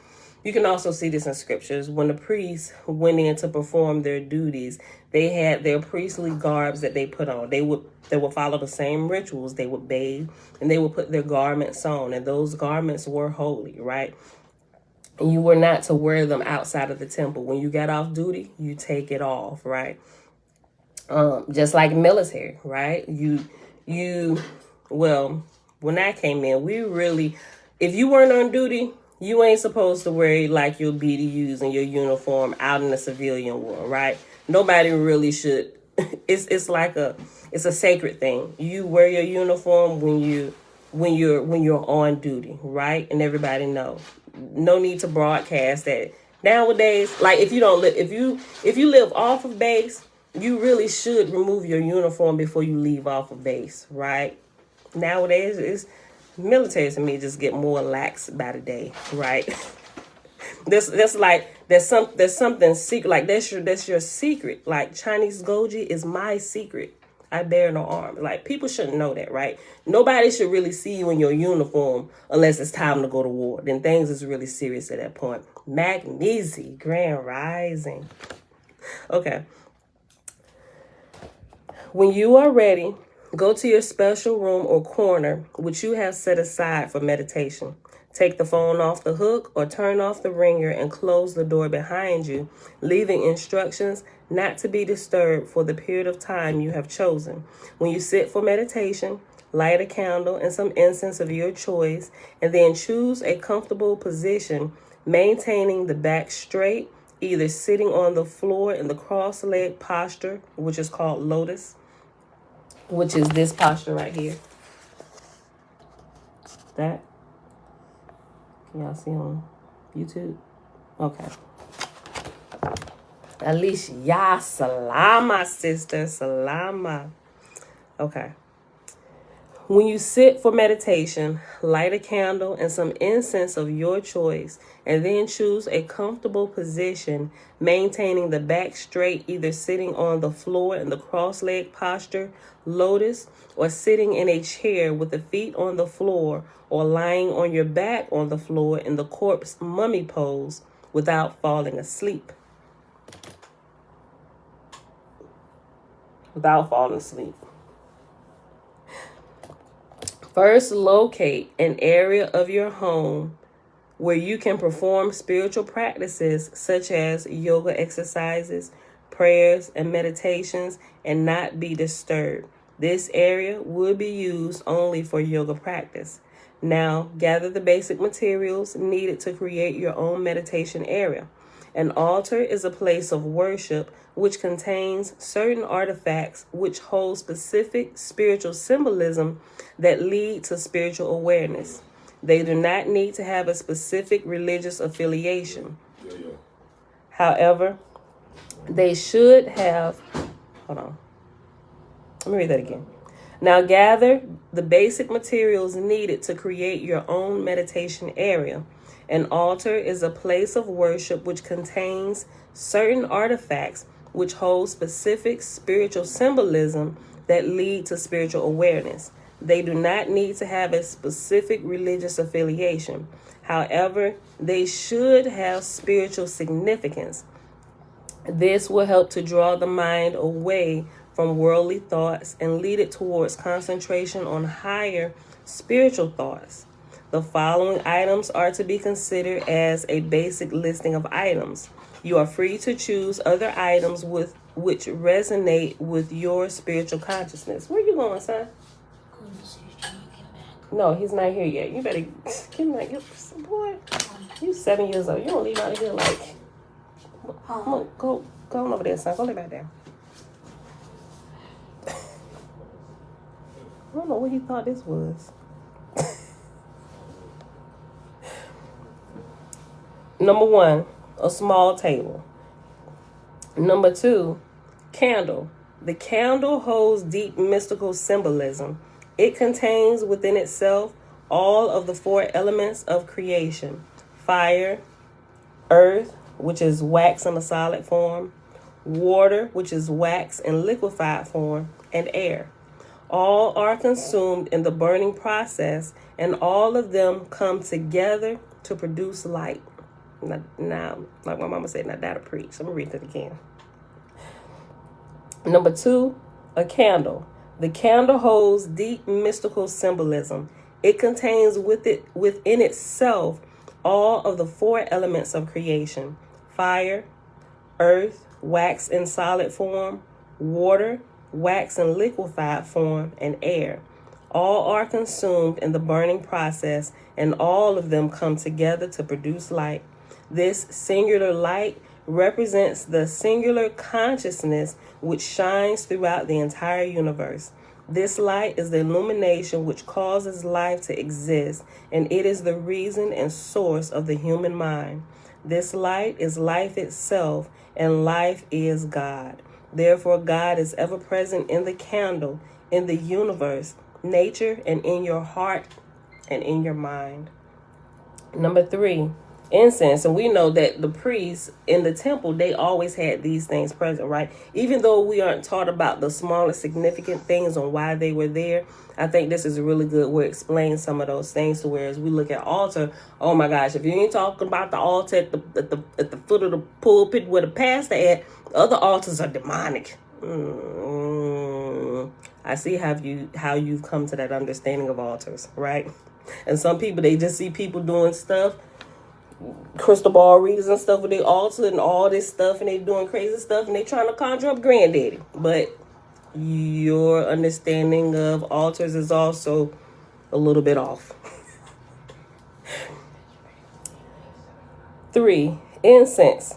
S1: You can also see this in scriptures. When the priests went in to perform their duties, they had their priestly garbs that they put on. They would follow the same rituals. They would bathe and they would put their garments on, and those garments were holy, right? And you were not to wear them outside of the temple. When you got off duty, you take it off, right? Just like military, right? Well, when I came in, if you weren't on duty, you ain't supposed to wear like your BDUs and your uniform out in the civilian world, right? Nobody really should. It's a sacred thing. You wear your uniform when you're on duty, right? And everybody know. No need to broadcast that. Nowadays, like if you live off of base, you really should remove your uniform before you leave off of base, right? Nowadays, it's military to me just get more lax by the day, right? there's something secret, like that's your secret. Like Chinese Goji is my secret. I bear no arms. Like people shouldn't know that, right? Nobody should really see you in your uniform unless it's time to go to war. Then things is really serious at that point. Magnesi, Grand Rising. Okay. When you are ready, Go to your special room or corner, which you have set aside for meditation. Take the phone off the hook or turn off the ringer and close the door behind you, leaving instructions not to be disturbed for the period of time you have chosen. When you sit for meditation, light a candle and some incense of your choice, and then choose a comfortable position, maintaining the back straight, either sitting on the floor in the cross-legged posture, which is called lotus, which is this posture right here. That. Can y'all see on YouTube? Okay. Alicia, salama, sister, salama. Okay. When you sit for meditation, light a candle and some incense of your choice, and then choose a comfortable position, maintaining the back straight, either sitting on the floor in the cross-legged posture, lotus, or sitting in a chair with the feet on the floor, or lying on your back on the floor in the corpse mummy pose without falling asleep. Without falling asleep. First, locate an area of your home where you can perform spiritual practices such as yoga exercises, prayers, and meditations and not be disturbed. This area would be used only for yoga practice. Now, gather the basic materials needed to create your own meditation area. An altar is a place of worship which contains certain artifacts which hold specific spiritual symbolism that lead to spiritual awareness. They do not need to have a specific religious affiliation. However, they should have... Hold on. Let me read that again. Now gather the basic materials needed to create your own meditation area. An altar is a place of worship which contains certain artifacts which hold specific spiritual symbolism that lead to spiritual awareness. They do not need to have a specific religious affiliation. However, they should have spiritual significance. This will help to draw the mind away from worldly thoughts and lead it towards concentration on higher spiritual thoughts. The following items are to be considered as a basic listing of items. You are free to choose other items with which resonate with your spiritual consciousness. Where you going, son? No, he's not here yet. You better get him like, boy, you 7 years old. You don't leave out of here like, go on over there, son. Go lay back down. I don't know what he thought this was. Number 1, a small table. Number 2, candle. The candle holds deep mystical symbolism. It contains within itself all of the 4 elements of creation: fire, earth, which is wax in a solid form, water, which is wax in liquefied form, and air. All are consumed in the burning process, and all of them come together to produce light. Now, like my mama said, now that'll preach. I'm going to read it again. Number 2, a candle. The candle holds deep mystical symbolism. It contains within itself all of the 4 elements of creation: fire, earth, wax in solid form, water, wax in liquefied form, and air. All are consumed in the burning process, and all of them come together to produce light. This singular light represents the singular consciousness which shines throughout the entire universe. This light is the illumination which causes life to exist, and it is the reason and source of the human mind. This light is life itself, and life is God. Therefore, God is ever present in the candle, in the universe, nature, and in your heart and in your mind. Number 3, incense. And we know that the priests in the temple, they always had these things present, right? Even though we aren't taught about the smaller significant things on why they were there, I think this is a really good way to explain some of those things. So whereas we look at altar, oh my gosh, if you ain't talking about the altar at the foot of the pulpit where the pastor at, other altars are demonic. I I see how you've come to that understanding of altars, right? And some people, they just see people doing stuff, crystal ball readers and stuff with their altar and all this stuff, and they doing crazy stuff, and they trying to conjure up granddaddy. But your understanding of altars is also a little bit off. 3. Incense.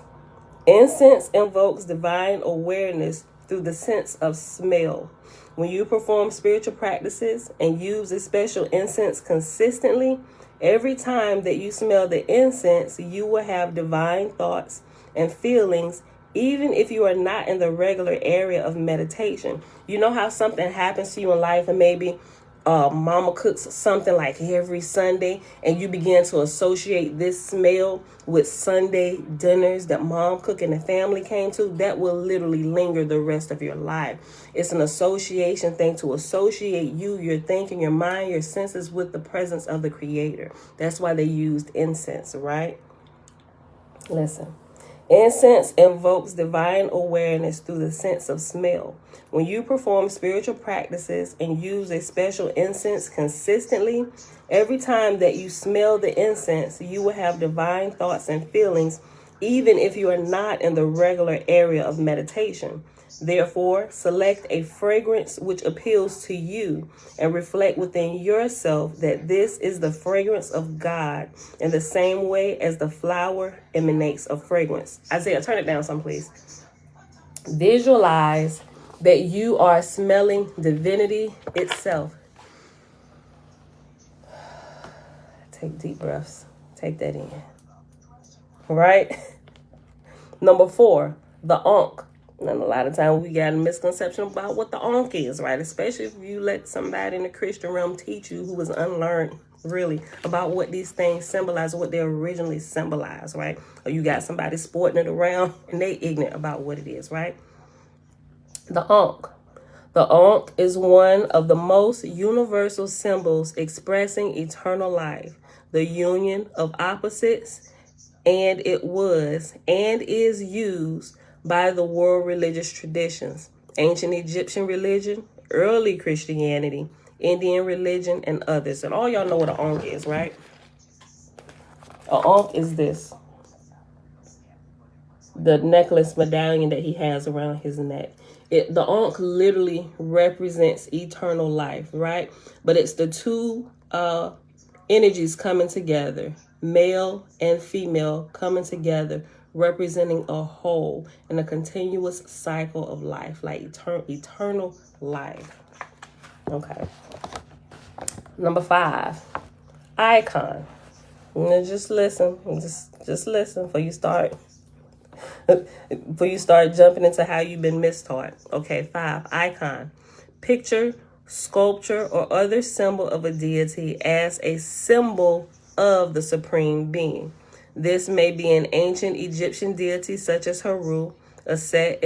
S1: Incense invokes divine awareness through the sense of smell. When you perform spiritual practices and use a special incense consistently, every time that you smell the incense, you will have divine thoughts and feelings, even if you are not in the regular area of meditation. You know how something happens to you in life, and maybe mama cooks something like every Sunday, and you begin to associate this smell with Sunday dinners that mom cooked and the family came to. That will literally linger the rest of your life. It's an association thing to associate you, your thinking, your mind, your senses with the presence of the Creator. That's why they used incense, right? Listen. Incense invokes divine awareness through the sense of smell. When you perform spiritual practices and use a special incense consistently, every time that you smell the incense, you will have divine thoughts and feelings, even if you are not in the regular area of meditation. Therefore, select a fragrance which appeals to you and reflect within yourself that this is the fragrance of God in the same way as the flower emanates a fragrance. Isaiah, turn it down some, please. Visualize that you are smelling divinity itself. Take deep breaths. Take that in. Right? Number 4, the Ankh. And a lot of times we got a misconception about what the Ankh is, right? Especially if you let somebody in the Christian realm teach you who was unlearned, really, about what these things symbolize, what they originally symbolize, right? Or you got somebody sporting it around and they ignorant about what it is, right? The Ankh. The Ankh is one of the most universal symbols expressing eternal life, the union of opposites, and it was and is used by the world religious traditions, ancient Egyptian religion, early Christianity, Indian religion, and others. And all y'all know what an Ankh is, right? An Ankh is this. The necklace medallion that he has around his neck. The Ankh literally represents eternal life, right? But it's the two energies coming together, male and female coming together, representing a whole and a continuous cycle of life, like eternal life. Okay. Number 5, icon. Now just listen. Just listen before you start. Before you start jumping into how you've been mistaught. Okay, 5, icon. Picture, sculpture, or other symbol of a deity as a symbol of the supreme being. This may be an ancient Egyptian deity such as Haru, Aset,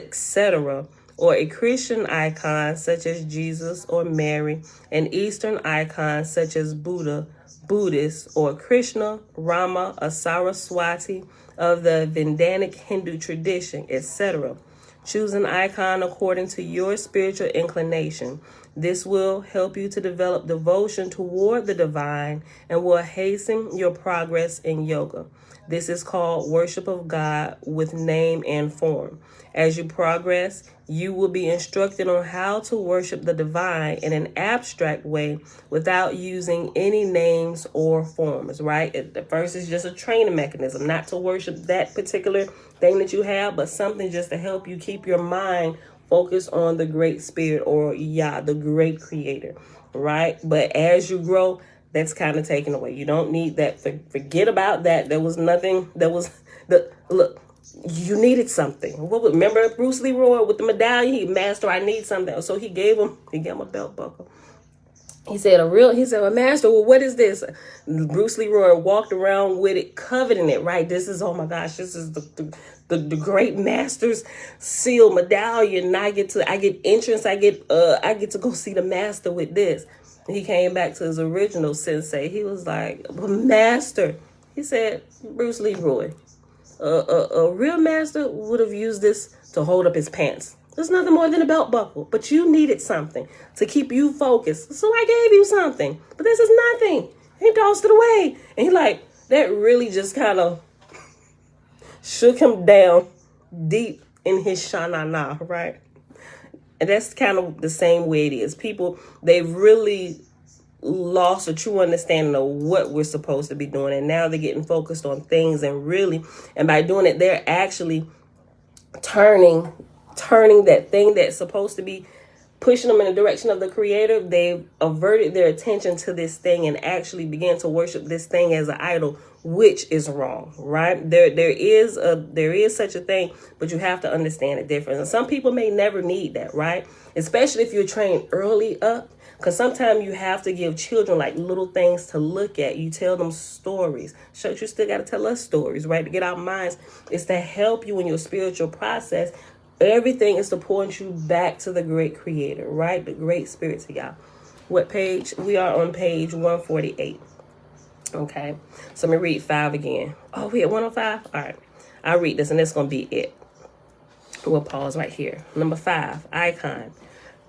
S1: etc., or a Christian icon such as Jesus or Mary, an Eastern icon such as Buddha, Buddhist, or Krishna, Rama, or Saraswati of the Vedanic Hindu tradition, etc. Choose an icon according to your spiritual inclination. This will help you to develop devotion toward the divine and will hasten your progress in yoga. This is called worship of God with name and form. As you progress, you will be instructed on how to worship the divine in an abstract way without using any names or forms, right? The first is just a training mechanism, not to worship that particular thing that you have, but something just to help you keep your mind focused on the great spirit, or Yah, the great creator, right? But as you grow, that's kind of taken away. You don't need that. Forget about that. There was nothing. Look, you needed something. Remember Bruce Leroy with the medallion? Master, I need something. So he gave him a belt buckle. He said, Master, well, what is this? Bruce Leroy walked around with it, coveting it, right? This is, oh my gosh, this is the great master's seal medallion. And I get entrance. I get to go see the master with this. And he came back to his original sensei. He was like, Master. He said, Bruce Leroy, a real master would have used this to hold up his pants. It's nothing more than a belt buckle. But you needed something to keep you focused. So I gave you something. But this is nothing. He tossed it away. And he like, that really just kind of shook him down deep in his shanana, right? And that's kind of the same way it is. People, they've really lost a true understanding of what we're supposed to be doing. And now they're getting focused on things and by doing it, they're actually turning that thing that's supposed to be pushing them in the direction of the Creator. They've averted their attention to this thing and actually began to worship this thing as an idol, which is wrong, right? There is such a thing, but you have to understand the difference. And some people may never need that, right? Especially if you're trained early up, because sometimes you have to give children like little things to look at. You tell them stories. Shucks, you still got to tell us stories, right? To get our minds. It's to help you in your spiritual process. Everything is to point you back to the great Creator, right? The great Spirit to y'all. What page? We are on page 148. Okay. So let me read 5 again. Oh, we at 105? All right. I'll read this and that's going to be it. We'll pause right here. Number 5, icon.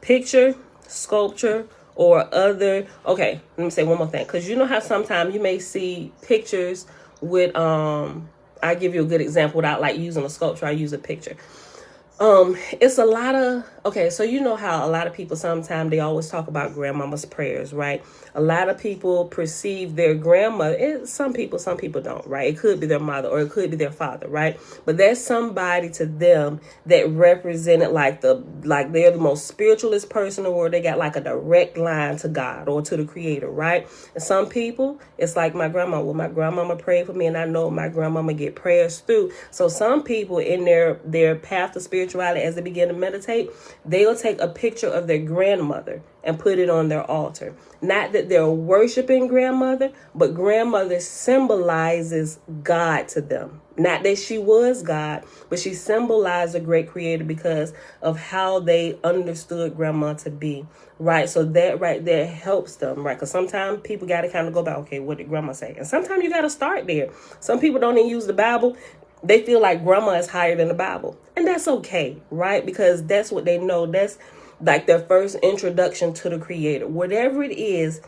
S1: Picture, sculpture, or other. Okay. Let me say one more thing. Because you know how sometimes you may see pictures with, I give you a good example without like using a sculpture. I use a picture. It's a lot of, okay, so you know how a lot of people sometimes they always talk about grandmama's prayers, right? A lot of people perceive their grandmother, some people don't, right? It could be their mother or it could be their father, right? But there's somebody to them that represented like they're the most spiritualist person in the world. They got like a direct line to God or to the Creator, right? And some people, it's like my grandma. Well, my grandmama prayed for me and I know my grandmama get prayers through. So some people in their path to spirituality, as they begin to meditate, they'll take a picture of their grandmother and put it on their altar. Not that they're worshiping grandmother, but grandmother symbolizes God to them. Not that she was God, but she symbolized a great Creator because of how they understood grandma to be, right? So that right there helps them, right? Because sometimes people got to kind of go back, okay, what did grandma say? And sometimes you got to start there. Some people don't even use the Bible. They feel like grandma is higher than the Bible. And that's okay, right? Because that's what they know. That's like their first introduction to the Creator. Whatever it is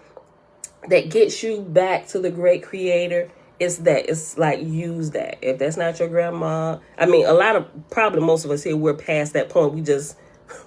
S1: that gets you back to the great Creator, it's like use that. If that's not your grandma, I mean, probably most of us here, we're past that point.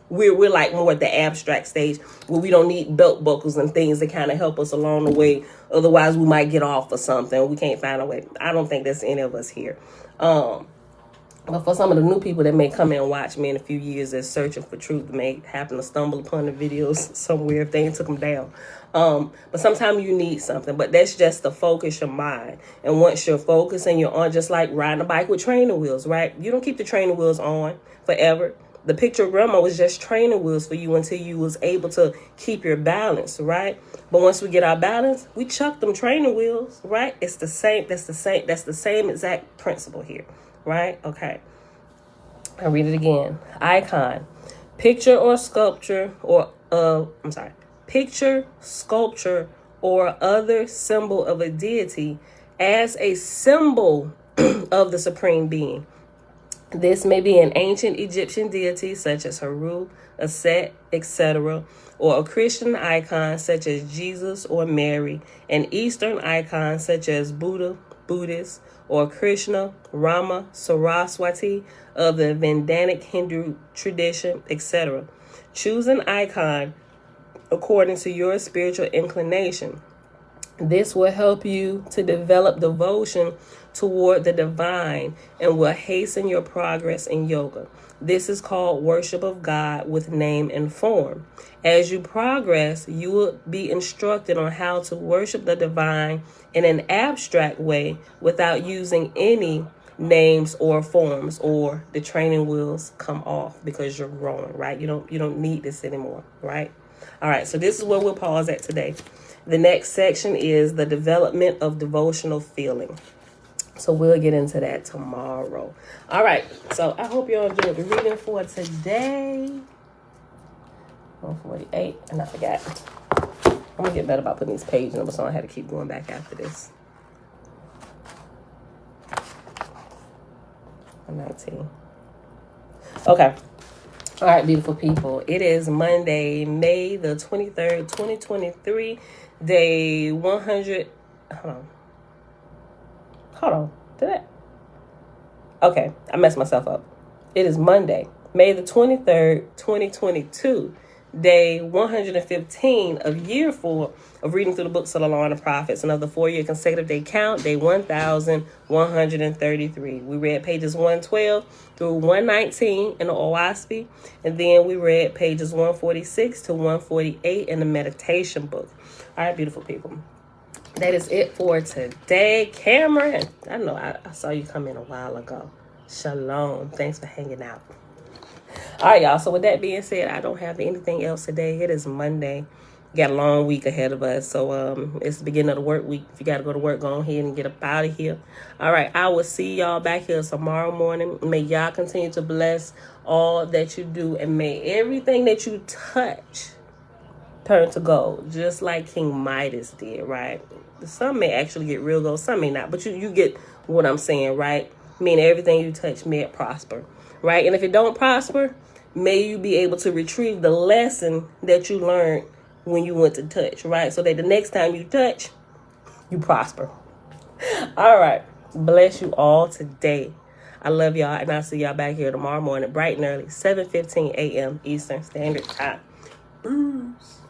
S1: We're like more at the abstract stage where we don't need belt buckles and things to kind of help us along the way. Otherwise, we might get off or something. We can't find a way. I don't think that's any of us here. But for some of the new people that may come in and watch me in a few years that's searching for truth, may happen to stumble upon the videos somewhere if they ain't took them down. But sometimes you need something, but that's just to focus your mind. And once you're focused and you're on, just like riding a bike with training wheels, right? You don't keep the training wheels on forever. The picture of grandma was just training wheels for you until you was able to keep your balance, right? But once we get our balance, we chuck them training wheels, right? It's the same. That's the same exact principle here, right? Okay. I'll read it again. Icon, picture or sculpture or picture, sculpture, or other symbol of a deity as a symbol of the supreme being. This may be an ancient Egyptian deity such as Haru, Aset, etc., or a Christian icon such as Jesus or Mary, an Eastern icon such as Buddha, Buddhist, or Krishna, Rama, Saraswati of the Vedanic Hindu tradition, etc. Choose an icon according to your spiritual inclination. This will help you to develop devotion toward the divine and will hasten your progress in yoga. This is called worship of God with name and form. As you progress, you will be instructed on how to worship the divine in an abstract way without using any names or forms, or the training wheels come off because you're growing, right? You don't need this anymore, right? All right, so this is where we'll pause at today. The next section is the development of devotional feeling. So we'll get into that tomorrow. All right, so I hope you all enjoyed the reading for today. 148, and I forgot. I'm going to get better about putting these page numbers on. I had to keep going back after this. 19. Okay. All right, beautiful people. It is Monday, May the 23rd, 2023, day 100. Hold on. Okay, I messed myself up. It is Monday, May the 23rd, 2022, day 115 of year 4 of reading through the books of the Law and the Prophets, another 4-year consecutive day count, day 1133. We read pages 112 through 119 in the Oahspe, and then we read pages 146 to 148 in the meditation book. All right, beautiful people. That is it for today. Cameron, I know I saw you come in a while ago. Shalom. Thanks for hanging out. All right, y'all. So with that being said, I don't have anything else today. It is Monday. Got a long week ahead of us. So it's the beginning of the work week. If you got to go to work, go ahead and get up out of here. All right. I will see y'all back here tomorrow morning. May y'all continue to bless all that you do. And may everything that you touch turn to gold, just like King Midas did, right? Some may actually get real gold, some may not, but you get what I'm saying, right? Meaning everything you touch, may it prosper, right? And if it don't prosper, may you be able to retrieve the lesson that you learned when you went to touch, right? So that the next time you touch, you prosper. All right. Bless you all today. I love y'all, and I'll see y'all back here tomorrow morning, bright and early, 7:15 a.m. Eastern Standard Time. Bruce.